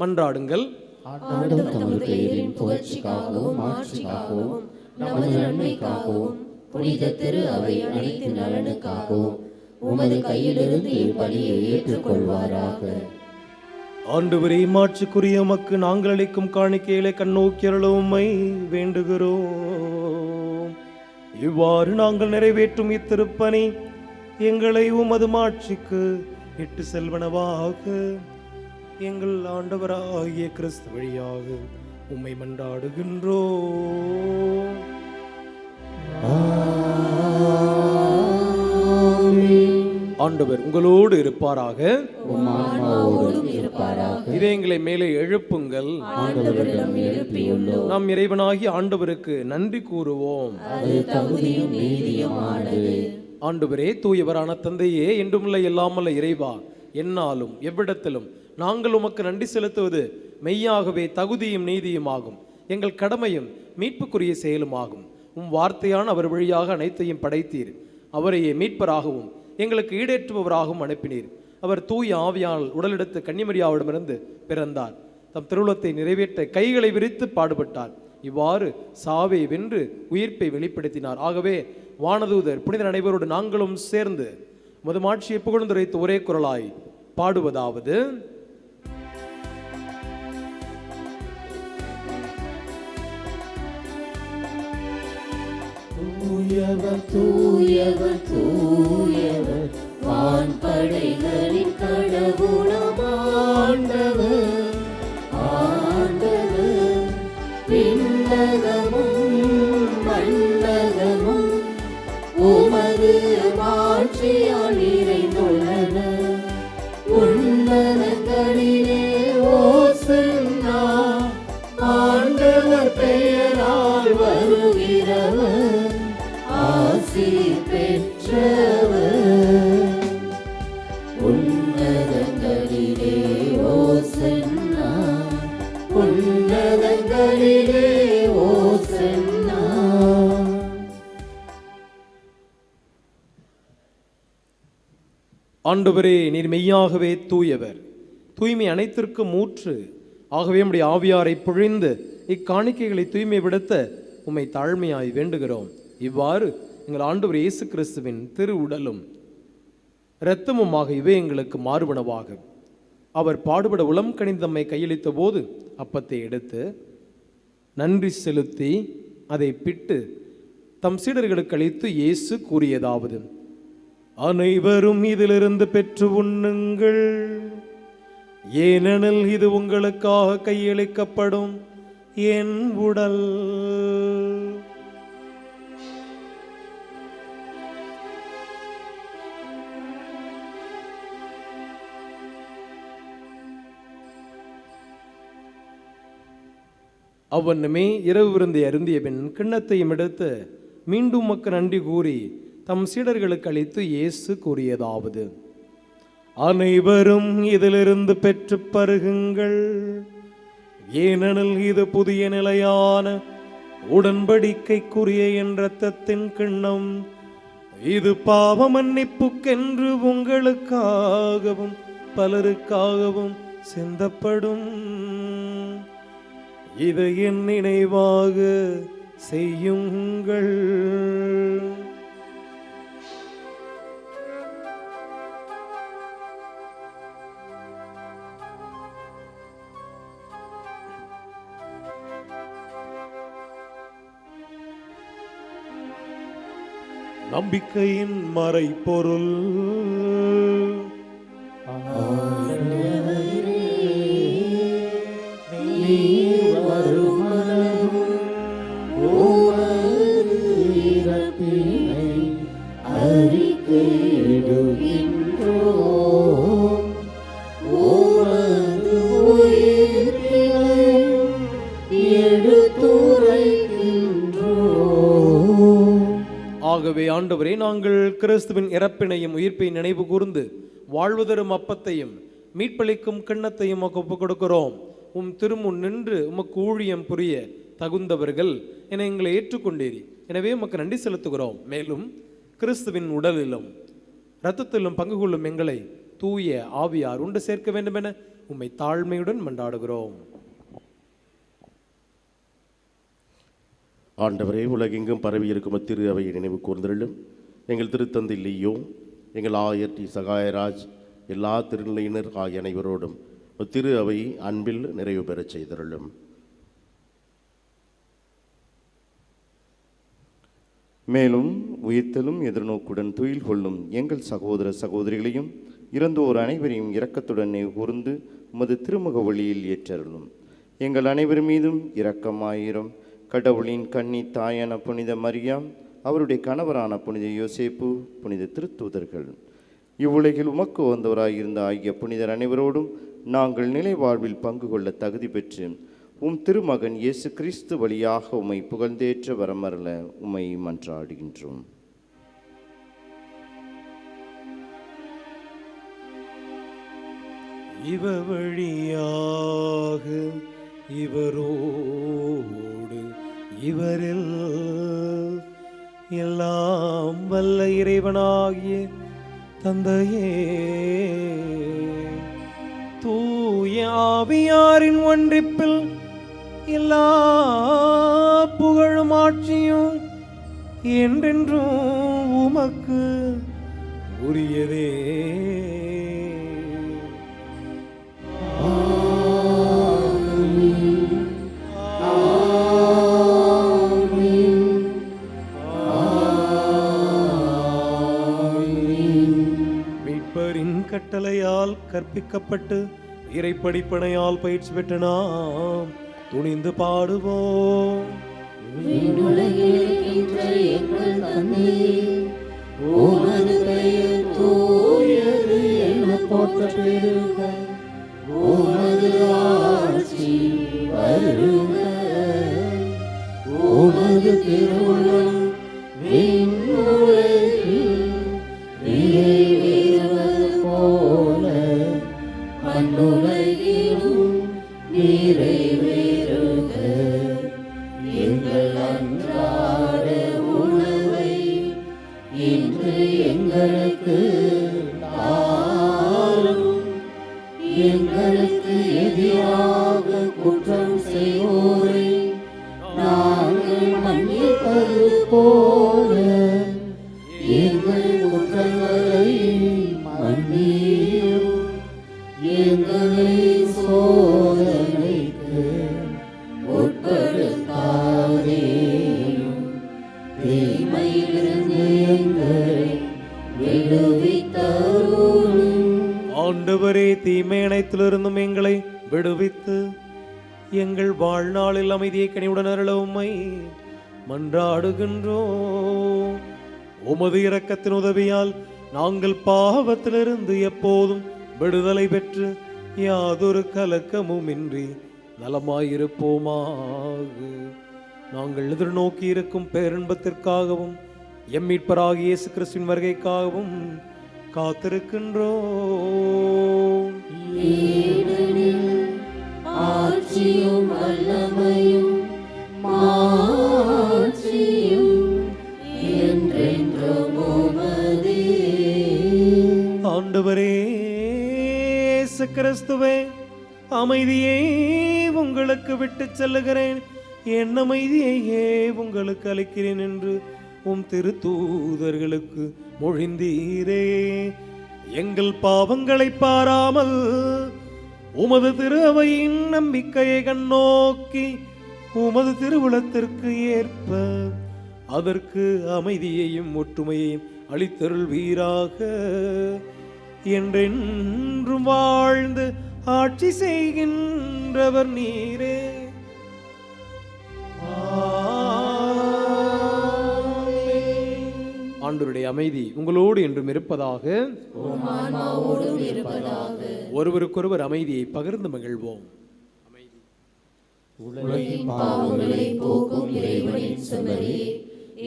மன்றாடுங்கள். ஆண்டவர் தமது பெயரின் புகழ்ச்சிக்காகவும் மாட்சிக்காகவும் நமது நன்மைக்காகவும் புனித திரு அவை அனைத்து நலனுக்காகவும் உமது கையிலிருந்து இப்பலியை ஏற்றுக்கொள்வாராக. ஆண்டவரே, மாட்சிக்குரிய உமக்கு நாங்கள் அளிக்கும் காணிக்கைகளை கண்ணோக்கி அருளும் உம்மை வேண்டுகிறோம். இவ்வாறு நாங்கள் நிறைவேற்றும் இத்திருப்பணி எங்களை உமது மாட்சிக்கு இட்டு செல்வனவாக எங்கள் ஆண்டவராகிய கிறிஸ்து வழியாக உம்மை மன்றாடுகின்றோம். ஆண்டவர் உங்களோடு இருப்பாராக. இதயங்களை மேலே எழுப்புங்கள். நாம் இறைவனாகி ஆண்டவருக்கு நன்றி கூறுவோம். ஆண்டவரே, தூயவரான தந்தையே, என்றுமுள்ள எல்லாமல்ல இறைவா, என்னாலும் எவ்விடத்திலும் நாங்கள் உமக்கு நன்றி செலுத்துவது மெய்யாகவே தகுதியும் நீதியுமாகும், எங்கள் கடமையும் மீட்புக்குரிய செயலுமாகும். உம் வார்த்தையான அவர் வழியாக அனைத்தையும் படைத்தீர். அவரையே மீட்பராகவும் எங்களுக்கு ஈடேற்றுபவராகவும் அனுப்பினீர். அவர் தூய ஆவியால் உடலெடுத்து கன்னிமரியாவிடமிருந்து பிறந்தார். தம் திருவுளத்தை நிறைவேற்ற கைகளை விரித்து பாடுபட்டார். இவ்வாறு சாவை வென்று உயிர்ப்பை வெளிப்படுத்தினார். ஆகவே வானதூதர் புனிதர் அனைவரோடு நாங்களும் சேர்ந்து மதுமாட்சியை புகழ்ந்துரைத்து ஒரே குரலாய் பாடுவதாவது: தூயவர் தூயவர் தூயவர், வான்படைகளின் கடவுளமாண்டவர். ஆண்டவர் விண்ணகமும் மண்ணகமும் உமது மாட்சியால் நிறைந்துள்ளன. உன்னதங்களிலே ஓசன்னா. பெற்றவர். உன்னதங்களிலே ஓசன்னா, உன்னதங்களிலே ஓசன்னா. ஆண்டவரே, நீர் மெய்யாகவே தூயவர், தூய்மை அனைத்திற்கும் ஊற்று. ஆகவே நம்முடைய ஆவியாரை பொழிந்து இக்காணிக்கைகளை தூய்மைப்படுத்த உம்மை தாழ்மையாய் வேண்டுகிறோம். இவ்வாறு எங்கள் ஆண்டவர் இயேசு கிறிஸ்துவின் திரு உடலும் இரத்தமுமாக இவை எங்களுக்கு மாறுபனவாக. அவர் பாடுபட உளம் கனிந்து நம்மை கையளித்த போது அப்பத்தை எடுத்து நன்றி செலுத்தி அதை பிட்டு தம் சீடர்களுக்கு அளித்து இயேசு கூறியதாவது: அனைவரும் இதிலிருந்து பெற்று உண்ணுங்கள், ஏனெனில் இது உங்களுக்காக கையளிக்கப்படும் என் உடல். அவ்வண்ணமே இரவு விருந்தை அருந்திய பின் கிண்ணத்தையும் எடுத்து மீண்டும் உமக்கு நன்றி கூறி தம் சீடர்களுக்கு அளித்து இயேசு கூறியதாவது: அனைவரும் இதிலிருந்து பெற்று பருகுங்கள், ஏனெனில் இது புதிய நிலையான உடன்படிக்கைக்குரிய என் இரத்தத்தின் கிண்ணம். இது பாவ மன்னிப்புக்கென்று உங்களுக்காகவும் பலருக்காகவும் சிந்தப்படும். இதை என் நினைவாக செய்யுங்கள். நம்பிக்கையின் மறைபொருள். ஆகவே ஆண்டவரே, நாங்கள் கிறிஸ்துவின் இறப்பினையும் உயிர்ப்பையும் நினைவு கூர்ந்து வாழ்வு தரும் அப்பத்தையும் மீட்பளிக்கும் கிண்ணத்தையும் ஒப்புக் கொடுக்கிறோம். உம் திருமுன் நின்று உமக்கு ஊழியம் புரிய தகுந்தவர்கள் என எங்களை ஏற்றுக்கொண்டீரி. எனவே உமக்கு நன்றி செலுத்துகிறோம். மேலும் கிறிஸ்துவின் உடலிலும் இரத்தத்திலும் பங்கு கொள்ளும் எங்களை தூய ஆவியார் உண்டு சேர்க்க வேண்டும் என உம்மை தாழ்மையுடன் மன்றாடுகிறோம். ஆண்டவரே, உலகெங்கும் பரவி இருக்கும் திரு அவையை நினைவு கூர்ந்தருளும். எங்கள் திருத்தந்தை லியோ, எங்கள் ஆயர் டி சகாயராஜ், எல்லா திருநிலையினர் ஆகிய அனைவரோடும் திரு அவை அன்பில் நிறைவு பெறச் செய்தருளும். மேலும் உயிர்த்தலும் எதிர்நோக்குடன் துயில் கொள்ளும் எங்கள் சகோதர சகோதரிகளையும் இறந்தோர் அனைவரையும் இரக்கத்துடன் கூர்ந்து உமது திருமுக வழியில் ஏற்றருளும். எங்கள் அனைவர் மீதும் இரக்கமாயிரும். கடவுளின் கன்னி தாயான புனித மரியாம், அவருடைய கணவரான புனித யோசேப்பு, புனித திருத்தூதர்கள், இவ்வுலகில் உமக்கு வந்தவராயிருந்த ஆகிய புனிதர் அனைவரோடும் நாங்கள் நிலை வாழ்வில் பங்கு கொள்ள தகுதி பெற்று உம் திருமகன் இயேசு கிறிஸ்து வழியாக உம்மை புகழ்ந்தேற்ற வரமரல உம்மை மன்றாடுகின்றோம். இவ வழியாக இவரோடு இவரில் எல்லாம் வல்ல இறைவனாகிய தந்தையே, தூய ஆவியாரின் ஒன்றிப்பில் எல்லா புகழும் ஆட்சியும் என்றென்றும் உமக்கு உரியதே. கட்டளையால் கற்பிக்கப்பட்டு இறைப்படிப்பனையால் பயிற்சி பெற்ற நாம் துணிந்து பாடுவோம். உமது பெயர் தூயது என போற்ற பெறுக. உமது ஆட்சி வருக. உமது திருவுளம் விண்ணுலகில் இன்று எங்களுக்கு தாரும். எங்களுக்கு எதிராக குற்றம் செய்வோரை நாங்கள் மன்னிப்பது போல எங்கள் குற்றங்களை மன்னியும். எங்களை சோதனைக்கு உட்படுத்தாதேயும். தீமையிலிருந்து எங்களை விடுவித்தருளும். ஆண்டவரே, தீமை அனைத்திலிருந்தும் எங்களை விடுவித்து எங்கள் வாழ்நாளில் அமைதியை கனிவுடன் அருள உம்மை மன்றாடுகின்றோம். உமது இரக்கத்தின் உதவியால் நாங்கள் பாவத்திலிருந்து எப்போதும் விடுதலை பெற்று யாதொரு கலக்கமும் இன்றி நலமாயிருப்போமாக. நாங்கள் எதிர்நோக்கி இருக்கும் பேரின்பத்திற்காகவும் எம் மீட்பராகிய இயேசு கிறிஸ்துவின் வருகைக்காகவும் காத்திருக்கின்றோம். ஆட்சியும் வல்லமையும் மாட்சியும் என்றென்றும் உமதே. ஆண்டவரே இயேசு கிறிஸ்துவே, அமைதியை உங்களுக்கு விட்டு செல்லுகிறேன், என் அமைதியையே உங்களுக்கு அளிக்கிறேன் என்று உம் திருத்தூதர்களுக்கு மொழிந்தீரே. எங்கள் பாவங்களை பாராமல் உமது திரு அவையின் நம்பிக்கையை கண்ணோக்கி உமது திருவுளத்திற்கு ஏற்ப அதற்கு அமைதியையும் ஒற்றுமையையும் அளித்தருள்வீராக. என்றென்றும் வாழ்ந்து ஆட்சி செய்கின்றவர் நீரே. ஆண்டவருடைய அமைதி உங்களோடு என்றும் இருப்பதாக. ஒருவருக்கொருவர் அமைதியை பகிர்ந்து மகிழ்வோம். உலகின் பாவங்களை போக்கும் இறைவனின் செம்மறியே,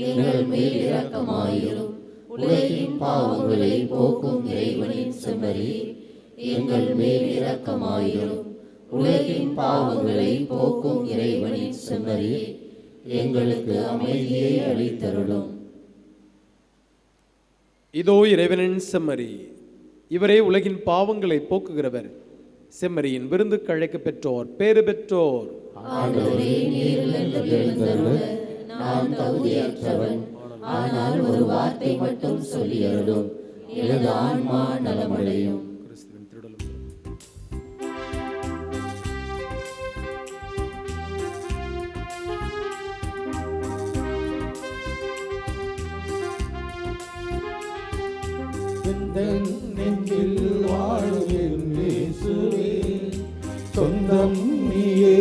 எங்கள் மேல் இரக்கமாயிரும். உலகின் பாவங்களை போக்கும் இறைவனின் செம்மறியே, எங்கள் மேல் இரக்கமாயிரும். உலகின் பாவங்களை போக்கும் இறைவனின் செம்மறியே, எங்களுக்கு அமைதியை அளித்தருளும். இதோ இறைவனின் செம்மறி, இவரே உலகின் பாவங்களை போக்குகிறவர். செம்மறியின் விருந்துக்கு அழைக்க பெற்றோர் பேறு பெற்றோர். ஆண்டவரே, நீர் எழுந்தருள நான் தகுதியற்றவன். ஆனால் ஒரு வார்த்தை மட்டும் சொல்லி அருளும், எனது ஆன்மா நலமடையும். கிறிஸ்துவின் திருடலும் நெஞ்சில் வாழும் என் இயேசுவே, சொந்தம் நீயே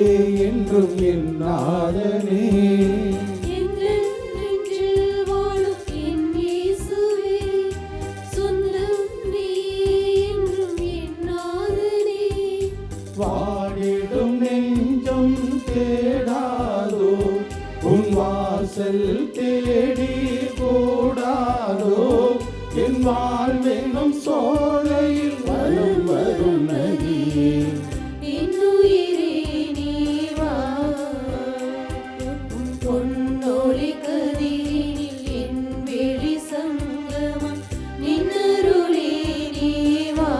என்றும் என் நாதனே. வாடிடும் நெஞ்சம் தேடாதோ, உன் வாசல் தேடி கூடாதோ. என் வாழ்வெனும் சோலையில் வரும் வரும் நதியே, பொன்னொழி கதிரினில் என் வெளி சங்கமம் நின்னருளே நீவா.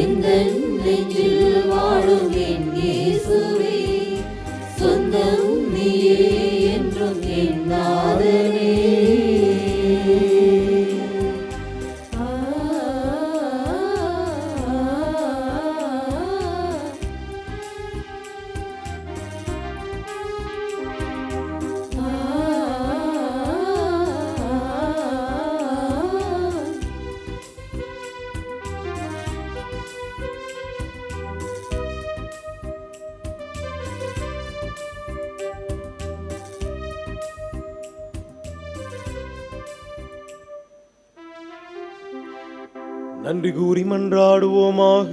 எந்தன் நெஞ்சில் வாழும் என் இயேசுவே, சொந்தம் நீயே என்றும் என் நாதனே. நன்றி கூறி மன்றாடுவோமாக.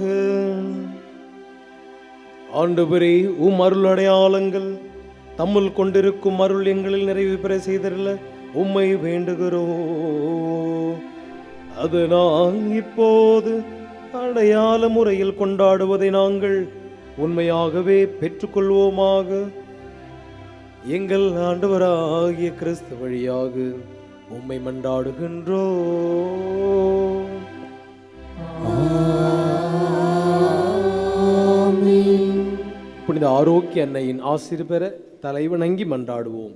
ஆண்டவரே, உம் அருள் அடையாளங்கள் தம்முள் கொண்டிருக்கும் அருள் எங்களில் நிறைவு பெற செய்தருள உம்மை வேண்டுகிறோம். அதனால் இப்போது அடையாள முறையில் கொண்டாடுவதை நாங்கள் உண்மையாகவே பெற்றுக்கொள்வோமாக. எங்கள் ஆண்டவராகிய கிறிஸ்து வழியாக உம்மை மன்றாடுகின்றோ. புனித ஆரோக்கிய அன்னையின் ஆசீர் பெற தலைவணங்கி மன்றாடுவோம்.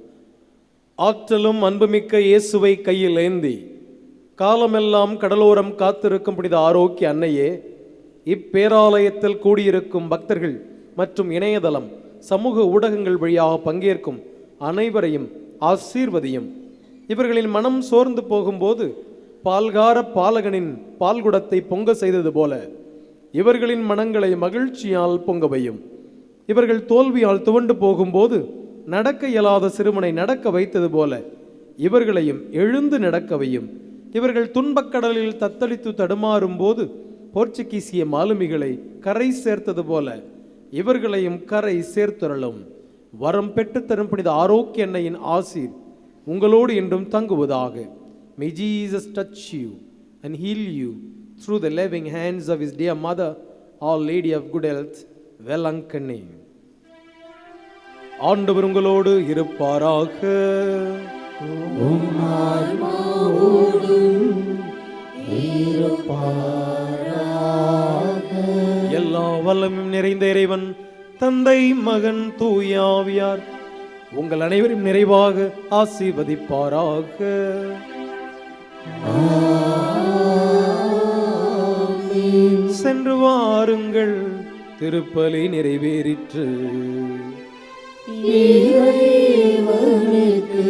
ஆற்றலும் அன்புமிக்க இயேசுவை கையில் ஏந்தி காலமெல்லாம் கடலோரம் காத்திருக்கும் புனித ஆரோக்கிய அன்னையே, இப்பேராலயத்தில் கூடியிருக்கும் பக்தர்கள் மற்றும் இணையதளம் சமூக ஊடகங்கள் வழியாக பங்கேற்கும் அனைவரையும் ஆசீர்வதியும். இவர்களின் மனம் சோர்ந்து போகும்போது பால்கார பாலகனின் பால்குடத்தை பொங்க செய்தது போல இவர்களின் மனங்களை மகிழ்ச்சியால் பொங்கவையும். இவர்கள் தோல்வியால் துவண்டு போகும்போது நடக்க இயலாத சிறுவனை நடக்க வைத்தது போல இவர்களையும் எழுந்து நடக்கவையும். இவர்கள் துன்பக்கடலில் தத்தளித்து தடுமாறும் போது போர்ச்சுகீசிய மாலுமிகளை கரை சேர்த்தது போல இவர்களையும் கரை சேர்த்தருளும். வரம் பெற்றுத்தரும் புனித ஆரோக்கிய அன்னையின் ஆசீர் உங்களோடு என்றும் தங்குவதாக. May Jesus touch you and heal you through the loving hands of his dear mother, Our Lady of Good Health, Velankani. ஆண்டவர் உங்களோடு இருப்பாராக. எல்லா வல்லமும் நிறைந்த இறைவன் தந்தை மகன் தூய ஆவியார் உங்கள் அனைவரும் நிறைவாக ஆசீர்வதிப்பாராக. சென்று வாருங்கள், திருப்பலி நிறைவேறிற்று. இறைவனுக்கு